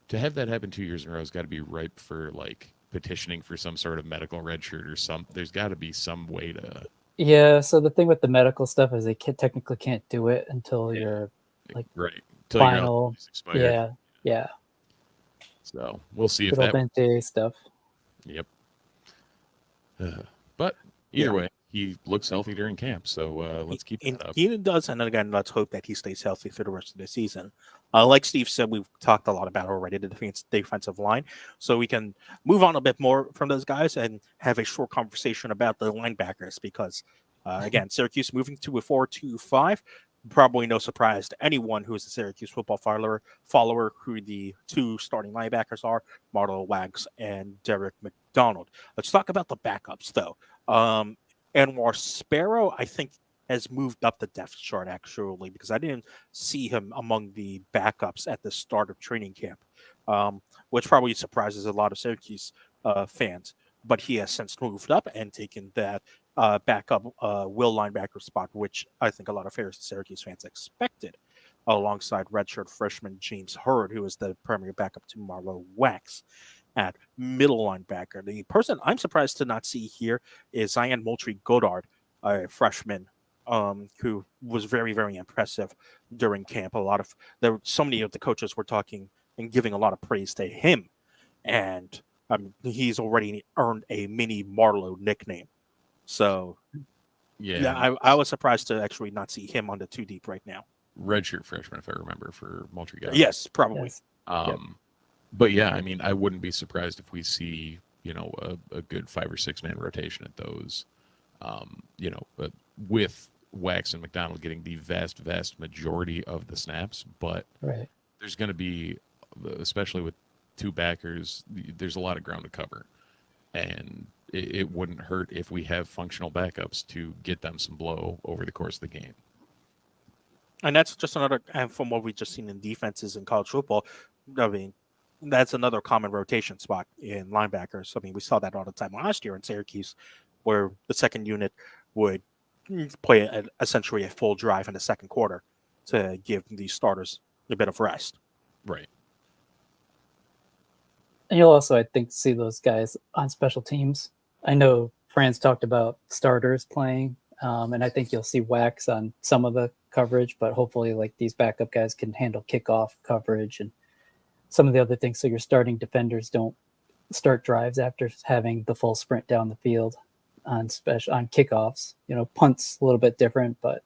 to have that happen 2 years in a row has got to be ripe for like petitioning for some sort of medical red shirt or some. There's got to be some way to. Yeah. So the thing with the medical stuff is they technically can't do it until you're like right till final. Expired. Yeah. So we'll see if Good that old stuff. Yep. But either way, he looks healthy during camp, so let's keep it up. He does, and again, let's hope that he stays healthy through the rest of the season. Like Steve said, we've talked a lot about already the defensive line, so we can move on a bit more from those guys and have a short conversation about the linebackers because, again, Syracuse moving to a 4-2-5. Probably no surprise to anyone who is a Syracuse football follower who the 2 starting linebackers are, Marlo Wags and Derek McDonald. Let's talk about the backups, though. Anwar Sparrow, I think, has moved up the depth chart, actually, because I didn't see him among the backups at the start of training camp, which probably surprises a lot of Syracuse fans. But he has since moved up and taken that backup will linebacker spot, which I think a lot of Syracuse fans expected, alongside redshirt freshman James Hurd, who is the primary backup to Marlo Wax at middle linebacker. The person I'm surprised to not see here is Zion Moultrie Goddard, a freshman, who was very, very impressive during camp. So many of the coaches were talking and giving a lot of praise to him, and he's already earned a mini Marlo nickname. So, Yeah, I was surprised to actually not see him on the two deep right now. redshirt freshman, if I remember, for Moultrie Goddard. Yes, probably. Yes. But yeah, I mean, I wouldn't be surprised if we see, a good 5 or 6 man rotation at those. But with Wax and McDonald getting the vast, vast majority of the snaps, but Right. there's going to be, especially with 2 backers, there's a lot of ground to cover, and it wouldn't hurt if we have functional backups to get them some blow over the course of the game. And that's just another, and from what we've just seen in defenses in college football, I mean, that's another common rotation spot in linebackers. I mean, we saw that all the time last year in Syracuse, where the second unit would play essentially a full drive in the second quarter to give the starters a bit of rest. Right. And you'll also, I think, see those guys on special teams. I know Franz talked about starters playing, and I think you'll see Wax on some of the coverage, but hopefully like these backup guys can handle kickoff coverage and some of the other things, so your starting defenders don't start drives after having the full sprint down the field on kickoffs. Punts a little bit different, but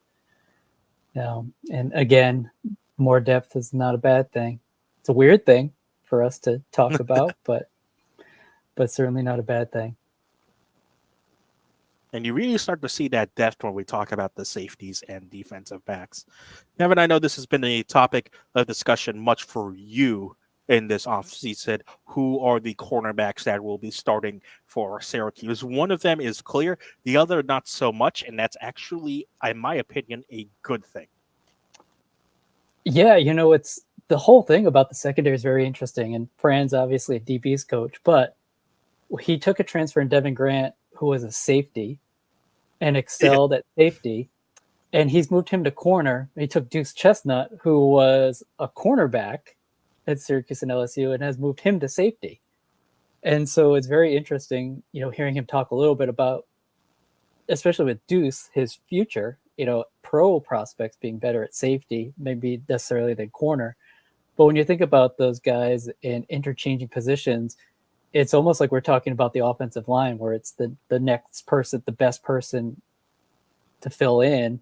and again, more depth is not a bad thing. It's a weird thing for us to talk about, but certainly not a bad thing. And you really start to see that depth when we talk about the safeties and defensive backs. Kevin, I know this has been a topic of discussion much for you in this offseason. Who are the cornerbacks that will be starting for Syracuse? One of them is clear, the other not so much, and that's actually, in my opinion, a good thing. Yeah, it's the whole thing about the secondary is very interesting, and Fran's obviously a DB's coach, but he took a transfer in Devin Grant, who was a safety and excelled at safety, and he's moved him to corner. He took Deuce Chestnut, who was a cornerback at Syracuse and LSU, and has moved him to safety. And so it's very interesting, hearing him talk a little bit about, especially with Deuce, his future, pro prospects being better at safety, maybe necessarily than corner. But when you think about those guys in interchanging positions, it's almost like we're talking about the offensive line, where it's the next person, the best person to fill in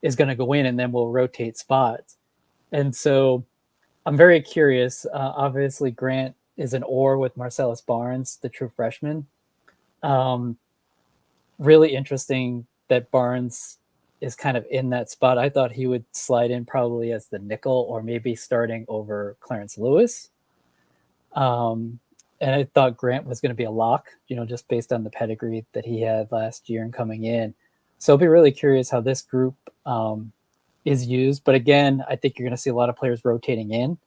is going to go in, and then we'll rotate spots. And so I'm very curious. Obviously, Grant is an or with Marcellus Barnes, the true freshman. Really interesting that Barnes is kind of in that spot. I thought he would slide in probably as the nickel, or maybe starting over Clarence Lewis. And I thought Grant was going to be a lock, just based on the pedigree that he had last year and coming in. So I'll be really curious how this group is used. But again, I think you're going to see a lot of players rotating in.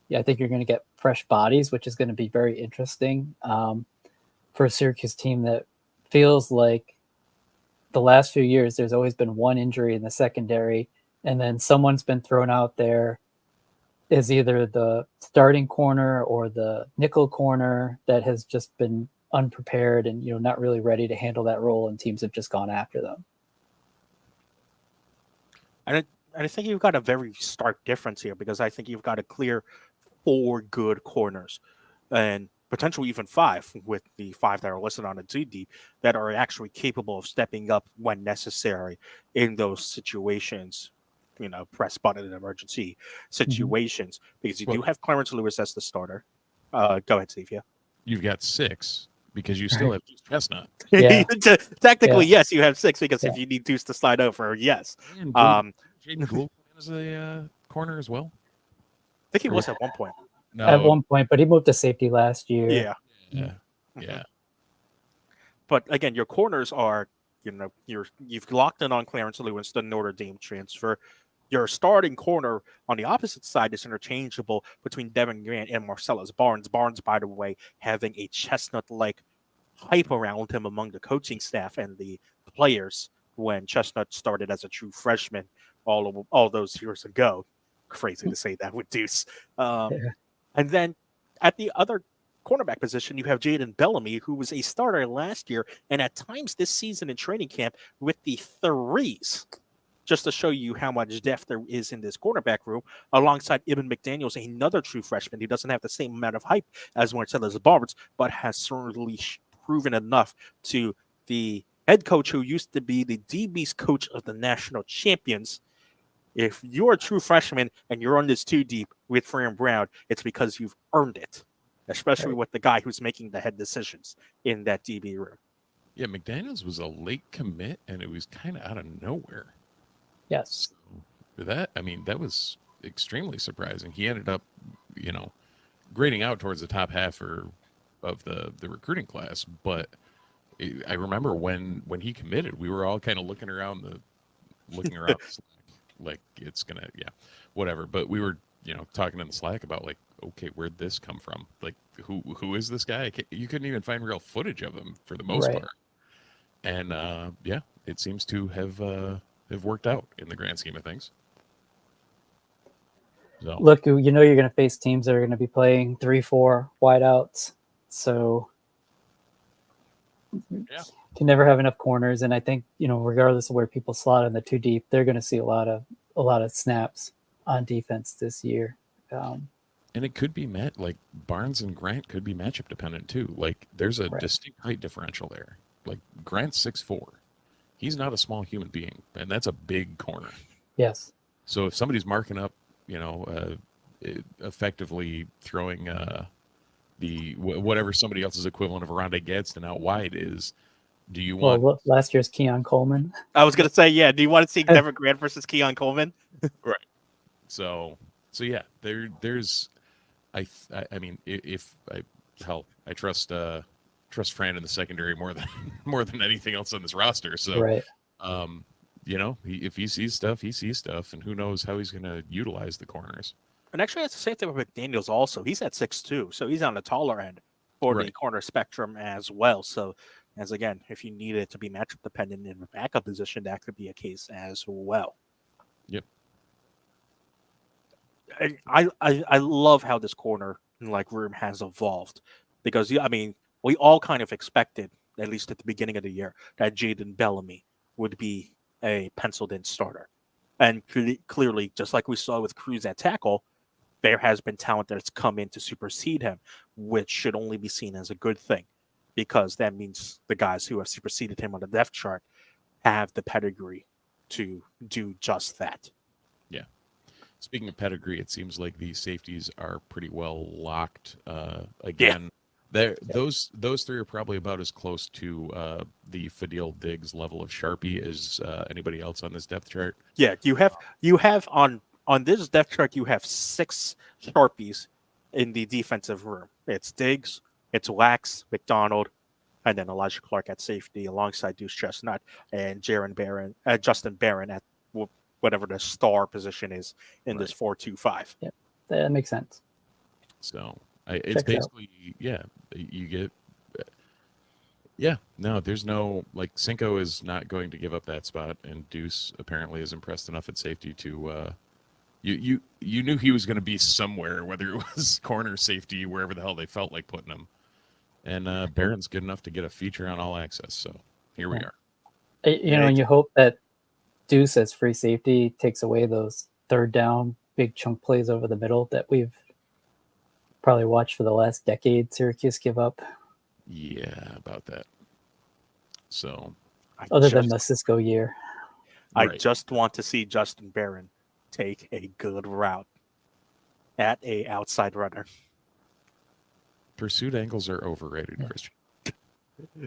Yeah, I think you're going to get fresh bodies, which is going to be very interesting for a Syracuse team that feels like the last few years there's always been one injury in the secondary, and then someone's been thrown out there is either the starting corner or the nickel corner that has just been unprepared and not really ready to handle that role, and teams have just gone after them. I think you've got a very stark difference here, because I think you've got a clear 4 good corners, and potentially even 5, with the 5 that are listed on the 2D, that are actually capable of stepping up when necessary in those situations. Press button in emergency situations, because you do have Clarence Lewis as the starter. Go ahead, Steve. Yeah. You've got 6 because you still have Deuce Chestnut. Yeah. Technically, yes, you have 6, because if you need Deuce to slide over, yes. And Jaden Gould is a corner as well. I think he was at one point. No, At one point, but he moved to safety last year. Yeah. But again, your corners are, you've locked in on Clarence Lewis, the Notre Dame transfer. Your starting corner on the opposite side is interchangeable between Devin Grant and Marcellus Barnes. Barnes, by the way, having a chestnut-like hype around him among the coaching staff and the players when Chestnut started as a true freshman all those years ago. Crazy to say that with Deuce. Yeah. And then at the other cornerback position, you have Jaden Bellamy, who was a starter last year and at times this season in training camp with the threes, just to show you how much depth there is in this cornerback room, alongside Ibn McDaniels, another true freshman. He doesn't have the same amount of hype as Marcellus Barnes, but has certainly proven enough to the head coach who used to be the DB's coach of the national champions. If you're a true freshman and you're on this too deep with Fran Brown, it's because you've earned it, especially Right. with the guy who's making the head decisions in that DB room. Yeah, McDaniels was a late commit, and it was kind of out of nowhere. Yes. That was extremely surprising. He ended up, grading out towards the top half of the recruiting class. But I remember when he committed, we were all kind of looking around the Slack, like it's gonna, whatever. But we were talking in the Slack about like, okay, where'd this come from? Like, who is this guy? You couldn't even find real footage of him for the most Right. part. And it seems to have worked out in the grand scheme of things. So Look, you're going to face teams that are going to be playing 3-4 wideouts, so Yeah. can never have enough corners. And I think regardless of where people slot in the too deep, they're going to see a lot of snaps on defense this year. and it could be like Barnes and Grant could be matchup dependent too. Like there's a Right. distinct height differential there. Like Grant's 6'4". He's not a small human being, and that's a big corner. Yes. So if somebody's marking up, effectively throwing whatever somebody else's equivalent of Rondé Gadsden out wide is, do you Well, want last year's Keon Coleman. I was going to say, do you want to see Devin Grant versus Keon Coleman? so yeah, there's I mean if I trust Fran in the secondary more than anything else on this roster. So Right. If he sees stuff, he sees stuff, and who knows how he's going to utilize the corners. And actually, that's the same thing with McDaniels also. He's at 6'2", so he's on the taller end for the Right. corner spectrum as well. So, again, if you need it to be matchup dependent in the backup position, that could be a case as well. Yep. And I love how this corner room has evolved, because we all kind of expected, at least at the beginning of the year, that Jaden Bellamy would be a penciled in starter. And clearly, just like we saw with Cruz at tackle, there has been talent that's come in to supersede him, which should only be seen as a good thing, because that means the guys who have superseded him on the depth chart have the pedigree to do just that. Yeah. Speaking of pedigree, it seems like the safeties are pretty well locked. Again, those three are probably about as close to the Fadil Diggs level of Sharpie as anybody else on this depth chart. Yeah, you have on this depth chart, you have 6 Sharpies in the defensive room. It's Diggs, it's Wax, McDonald, and then Elijah Clark at safety alongside Deuce Chestnut and Justin Barron at whatever the star position is in this 4-2-5. Yeah, that makes sense. So it's basically, you get, there's no, like, Cinco is not going to give up that spot, and Deuce apparently is impressed enough at safety to, you knew he was going to be somewhere, whether it was corner, safety, wherever the hell they felt like putting him. And Barron's good enough to get a feature on All Access, so here we are. And you hope that Deuce as free safety takes away those third down, big chunk plays over the middle that we've probably watched for the last decade Syracuse give up. Yeah, about that. So, other than the Cisco year. I just want to see Justin Barron take a good route at a outside runner. Pursuit angles are overrated, Christian.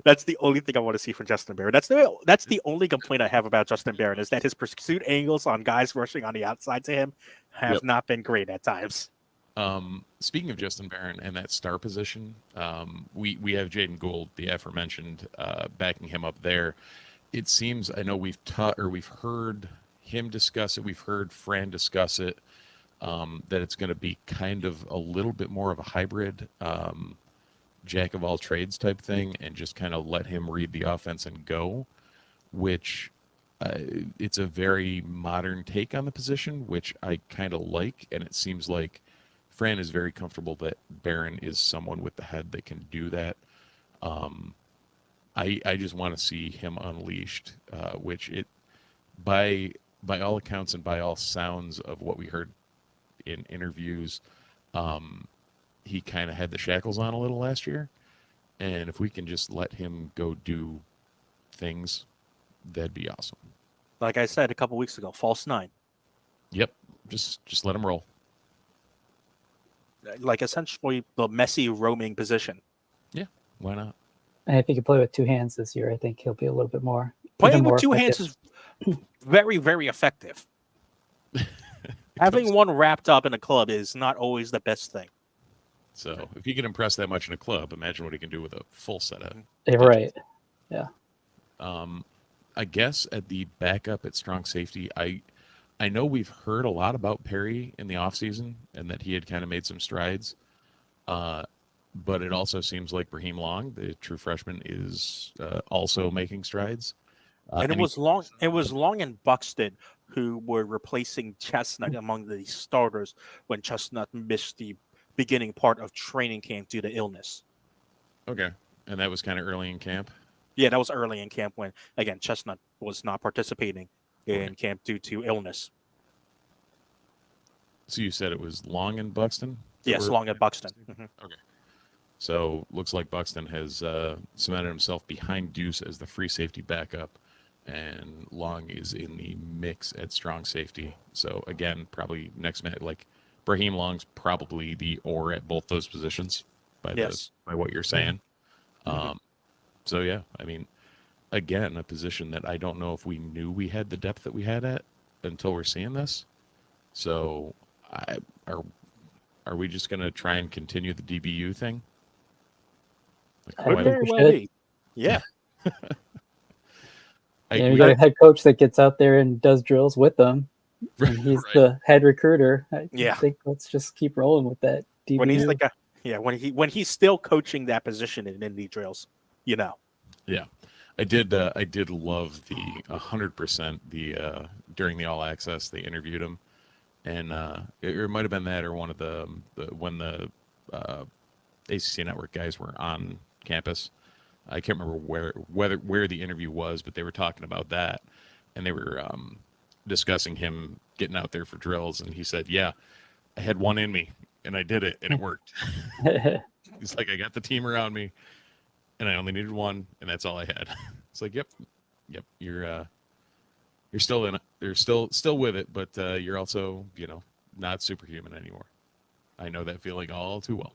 That's the only thing I want to see from Justin Barron. That's the only complaint I have about Justin Barron, is that his pursuit angles on guys rushing on the outside to him have not been great at times. Speaking of Justin Barron and that star position, we have Jaden Gould, the aforementioned, backing him up there. It seems, I know we've heard him discuss it, we've heard Fran discuss it, that it's going to be kind of a little bit more of a hybrid. jack of all trades type thing and just kind of let him read the offense and go, which it's a very modern take on the position, which I kind of like. And it seems like Fran is very comfortable that Barron is someone with the head that can do that. I just want to see him unleashed, which it by all accounts and by all sounds of what we heard in interviews, he kind of had the shackles on a little last year. And if we can just let him go do things, that'd be awesome. Like I said a couple weeks ago, false nine. Yep. Just let him roll. Like essentially the messy roaming position. Yeah. Why not? And if he can play with two hands this year, I think he'll be a little bit more. Playing even more with two effective. hands is very, very effective. Having one wrapped up in a club is not always the best thing. So if he can impress that much in a club, imagine what he can do with a full set of. Yeah, right. Yeah. I guess at the backup at strong safety, I know we've heard a lot about Perry in the offseason and that he had kind of made some strides. But it also seems like Raheem Long, the true freshman, is also making strides. And it was Long and Buxton who were replacing Chestnut among the starters when Chestnut missed the beginning part of training camp due to illness. Okay. And that was kind of early in camp? Yeah, that was early in camp when, again, Chestnut was not participating in camp due to illness. So you said it was Long and Buxton? Yes, Long and Buxton. Mm-hmm. Okay. So looks like Buxton has cemented himself behind Deuce as the free safety backup, and Long is in the mix at strong safety. So again, probably next minute, like Raheem Long's probably the or at both those positions by what you're saying. So yeah, I mean, again, a position that I don't know if we knew we had the depth that we had at until we're seeing this. So are we just going to try and continue the DBU thing? Could very well be. Yeah. You got a head coach that gets out there and does drills with them. And he's the head recruiter. I think let's just keep rolling with that. DBU. When he's like when he's still coaching that position in Indy drills, you know. Yeah, I did love the 100% the during the All Access they interviewed him, and it might have been that or one of the when the ACC Network guys were on campus. I can't remember where the interview was, but they were talking about that, and they were discussing him getting out there for drills, and he said, "Yeah, I had one in me, and I did it, and it worked." He's like, "I got the team around me, and I only needed one, and that's all I had." It's like, "Yep, you're still in it. You're still with it, but you're also, not superhuman anymore." I know that feeling all too well.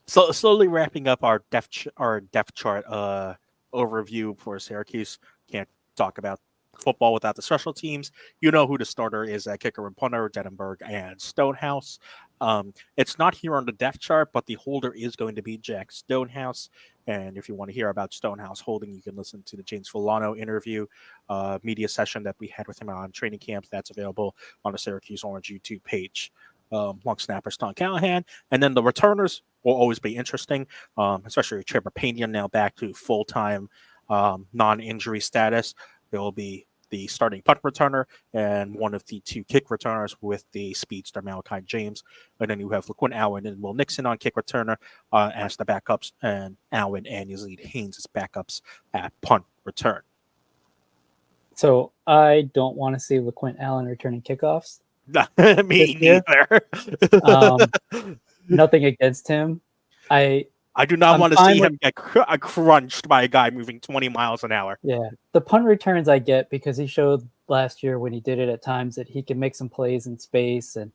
So slowly wrapping up our depth chart overview for Syracuse. Can't talk about football without the special teams. You know who the starter is at kicker and punter, Denenberg and Stonehouse. It's not here on the depth chart, but the holder is going to be Jack Stonehouse. And if you want to hear about Stonehouse holding, you can listen to the James Villano interview, media session that we had with him on training camp. That's available on the Syracuse Orange YouTube page. Long snapper Ston Callahan, and then the returners will always be interesting, especially Trevor Pena now back to full-time non-injury status. There will be the starting punt returner and one of the two kick returners with the speedster Malachi James, and then you have LaQuinn Allen and Will Nixon on kick returner as the backups, and Allen and Yazid Haynes as backups at punt return. So I don't want to see LaQuinn Allen returning kickoffs. Me neither. Nothing against him. I do not want to see him get crunched by a guy moving 20 miles an hour. Yeah. The punt returns I get because he showed last year when he did it at times that he can make some plays in space, and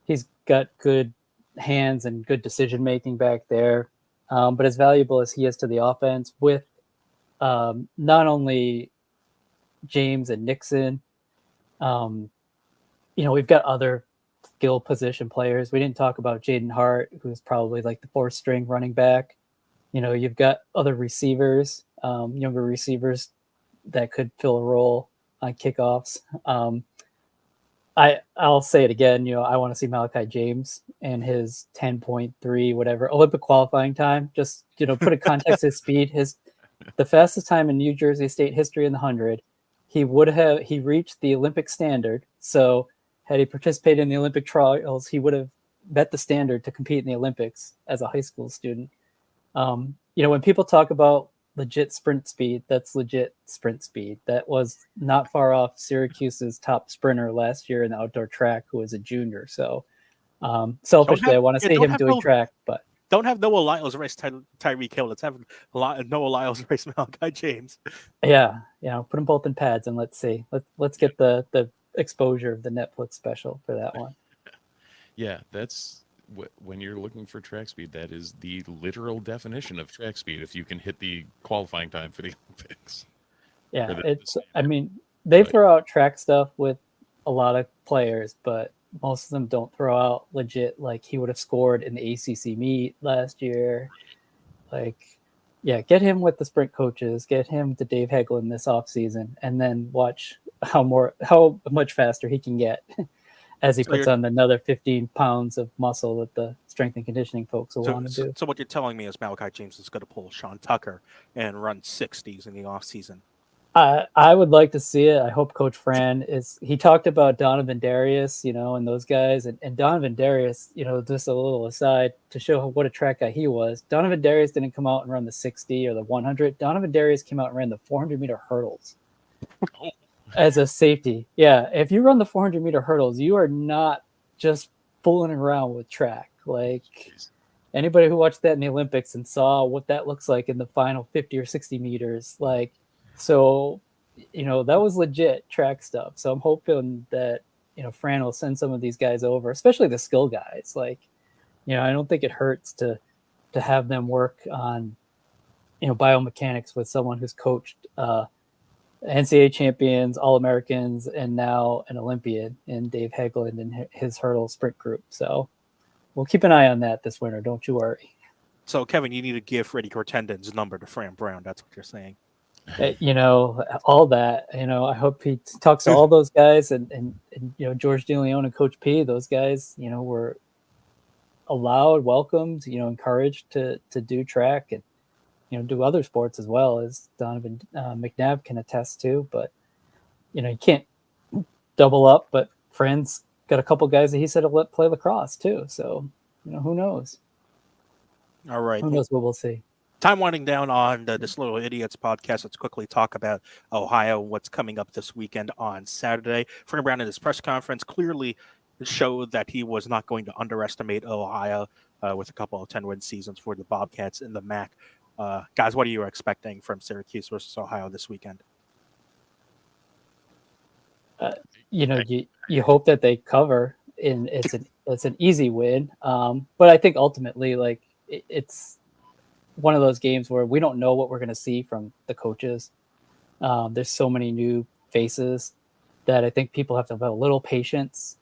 he's got good hands and good decision-making back there. But as valuable as he is to the offense with not only James and Nixon, we've got other skill position players. We didn't talk about Jaden Hart, who's probably like the fourth string running back. You've got other receivers, younger receivers that could fill a role on kickoffs. I'll say it again. I want to see Malachi James and his 10.3 whatever Olympic qualifying time. Just put a context his speed. The fastest time in New Jersey State history in the 100. He reached the Olympic standard. So had he participated in the Olympic trials, he would have met the standard to compete in the Olympics as a high school student. When people talk about legit sprint speed, that's legit sprint speed. That was not far off Syracuse's top sprinter last year in the outdoor track, who was a junior. So selfishly, I want to see him doing track, but don't have Noah Lyles race Tyreek Hill. Let's have Noah Lyles race Malachi James. Yeah, put them both in pads and let's see. Let's get the exposure of the Netflix special for that one. Yeah, that's when you're looking for track speed. That is the literal definition of track speed. If you can hit the qualifying time for the Olympics. Yeah, they throw out track stuff with a lot of players, but most of them don't throw out legit, like he would have scored in the ACC meet last year. Like, yeah, get him with the sprint coaches, get him to Dave Hegland this offseason, and then watch how much faster he can get as he puts on another 15 pounds of muscle that the strength and conditioning folks will want to do. So what you're telling me is Malachi James is going to pull Sean Tucker and run 60s in the offseason. I would like to see it. I hope Coach Fran he talked about Donovan Darius, and those guys, and Donovan Darius, just a little aside to show what a track guy he was. Donovan Darius didn't come out and run the 60 or the 100. Donovan Darius came out and ran the 400-meter hurdles as a safety. Yeah, if you run the 400-meter hurdles, you are not just fooling around with track. Like, anybody who watched that in the Olympics and saw what that looks like in the final 50 or 60 meters, like, so, that was legit track stuff. So I'm hoping that, Fran will send some of these guys over, especially the skill guys. Like, I don't think it hurts to have them work on, biomechanics with someone who's coached NCAA champions, All-Americans, and now an Olympian in Dave Hegland and his hurdle sprint group. So we'll keep an eye on that this winter. Don't you worry. So, Kevin, you need to give Freddie Cortenden's number to Fran Brown. That's what you're saying. All that, I hope he talks to all those guys and George DeLeon and Coach P, those guys, were allowed, welcomed, encouraged to do track and, do other sports as well, as Donovan McNabb can attest to. But, you can't double up, but Fran's got a couple guys that he said will play lacrosse too. So, who knows? All right. Who knows what we'll see. Time winding down on the Disloyal Idiots podcast. Let's quickly talk about Ohio, what's coming up this weekend on Saturday. Fran Brown in his press conference clearly showed that he was not going to underestimate Ohio with a couple of 10-win seasons for the Bobcats in the MAC. Guys, what are you expecting from Syracuse versus Ohio this weekend? You hope that they cover, and it's an easy win. But I think ultimately, like, it's one of those games where we don't know what we're going to see from the coaches. There's so many new faces that I think people have to have a little patience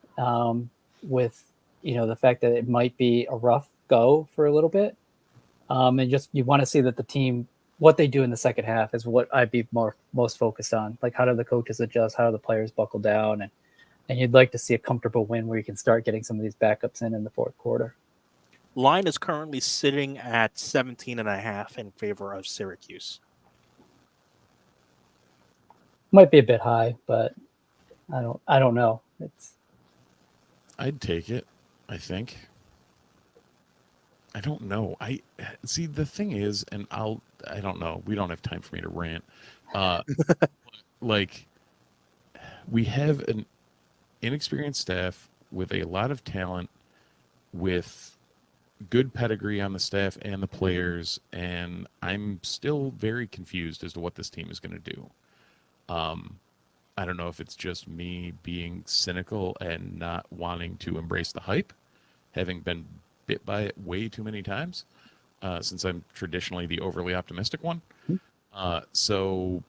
with, the fact that it might be a rough go for a little bit. And just, you want to see that the team, what they do in the second half is what I'd be most focused on. Like, how do the coaches adjust? How do the players buckle down? And you'd like to see a comfortable win where you can start getting some of these backups in the fourth quarter. Line is currently sitting at 17.5 in favor of Syracuse. Might be a bit high, but I don't know. I'd take it, I think. I don't know. I see, the thing is, and I don't know. We don't have time for me to rant. Like, we have an inexperienced staff with a lot of talent, with good pedigree on the staff and the players, and I'm still very confused as to what this team is going to do. I don't know if it's just me being cynical and not wanting to embrace the hype, having been bit by it way too many times, since I'm traditionally the overly optimistic one. So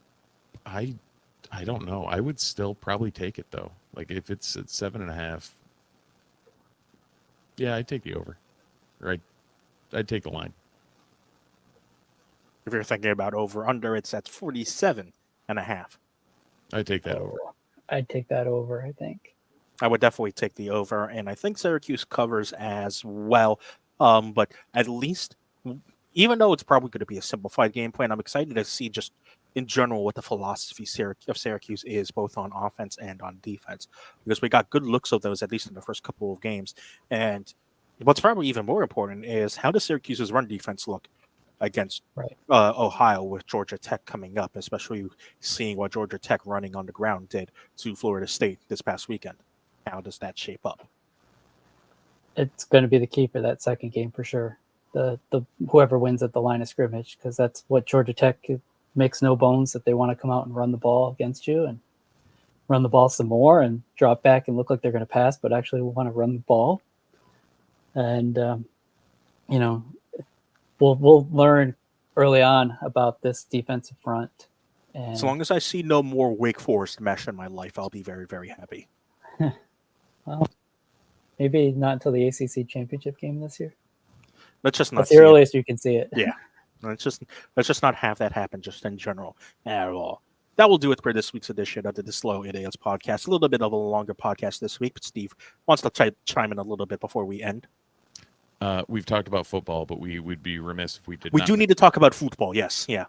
I don't know. I would still probably take it, though. Like, if it's at 7.5, yeah, I'd take the over. Right, I'd take the line. If you're thinking about over/under, it's at 47.5. I'd take that over. I'd take that over, I think. I would definitely take the over, and I think Syracuse covers as well. But at least, even though it's probably going to be a simplified game plan, I'm excited to see just in general what the philosophy of Syracuse is, both on offense and on defense, because we got good looks of those at least in the first couple of games. And what's probably even more important is how does Syracuse's run defense look against Right. Ohio with Georgia Tech coming up, especially seeing what Georgia Tech running on the ground did to Florida State this past weekend. How does that shape up? It's going to be the key for that second game for sure. The whoever wins at the line of scrimmage, because that's what Georgia Tech makes no bones that they want to come out and run the ball against you and run the ball some more and drop back and look like they're going to pass, but actually want to run the ball. And you know, we'll learn early on about this defensive front. And As long as I see no more Wake Forest mesh in my life, I'll be very, very happy. well, maybe not until the ACC championship game this year. Let's just not That's the see it. earliest you can see it. Yeah. Let's just not have that happen just in general at all. That will do it for this week's edition of the Disloyal Idiots podcast. A little bit of a longer podcast this week, but Steve wants to chime in a little bit before we end. We've talked about football, but we would be remiss if we did We not. do need to talk about football. Yes. Yeah.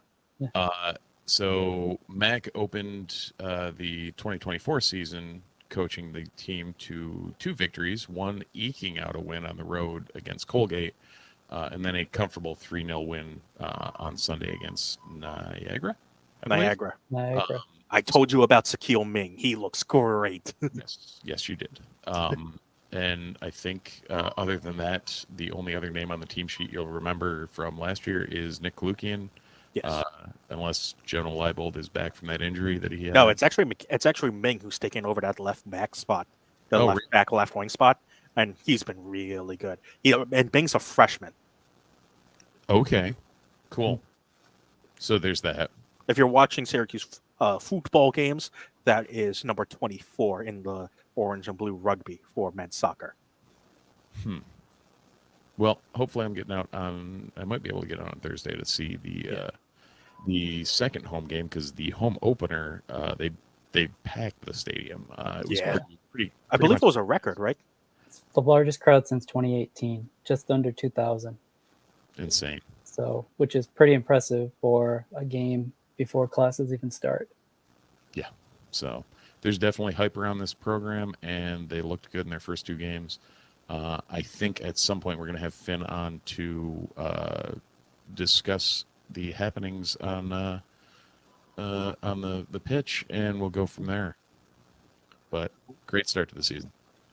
So Mac opened the 2024 season coaching the team to 2 victories, one eking out a win on the road against Colgate, and then a comfortable 3-0 win on Sunday against Niagara. I believe. Niagara. Niagara. I told you about Shaquille Ming. He looks great. Yes, you did. And I think other than that, the only other name on the team sheet you'll remember from last year is Nick Kalukian. Yes. Unless General Leibold is back from that injury that he had. No, it's actually Ming who's taking over that left back spot, the left wing spot, and he's been really good. And Ming's a freshman. Okay, cool. So there's that. If you're watching Syracuse football games, that is number 24 in the orange and blue rugby for men's soccer. Well, hopefully I'm getting out on. I might be able to get out on Thursday to see the second home game, because the home opener they packed the stadium. It was pretty. I believe it was a record, right? It's the largest crowd since 2018, just under 2,000. Insane. So, which is pretty impressive for a game before classes even start. Yeah. So there's definitely hype around this program, and they looked good in their first 2 games. I think at some point we're going to have Finn on to discuss the happenings on the pitch, and we'll go from there. But great start to the season.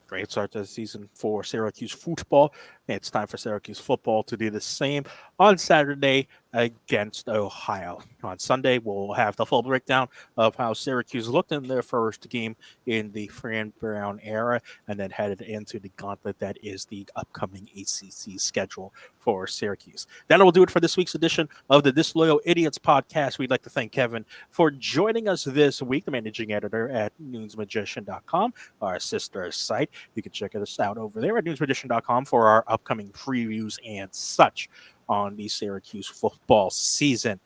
Great start to the season for Syracuse football. It's time for Syracuse football to do the same on Saturday against Ohio. On Sunday, we'll have the full breakdown of how Syracuse looked in their first game in the Fran Brown era, and then headed into the gauntlet that is the upcoming ACC schedule for Syracuse. That will do it for this week's edition of the Disloyal Idiots podcast. We'd like to thank Kevin for joining us this week, the managing editor at newsmagician.com, our sister site. You can check us out over there at newsmagician.com for our upcoming previews and such on the Syracuse football season.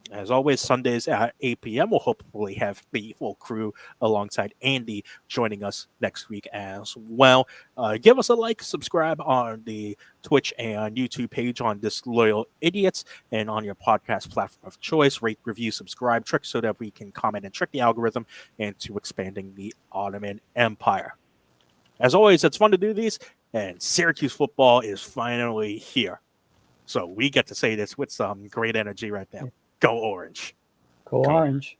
As always, Sundays at 8 p.m. We'll hopefully have the full crew alongside Andy joining us next week as well. Give us a like, subscribe on the Twitch and YouTube page on Disloyal Idiots, and on your podcast platform of choice. Rate, review, subscribe, trick so that we can comment and trick the algorithm into expanding the Ottoman Empire. As always, it's fun to do these, and Syracuse football is finally here. So we get to say this with some great energy right now. Go Orange. Go Orange.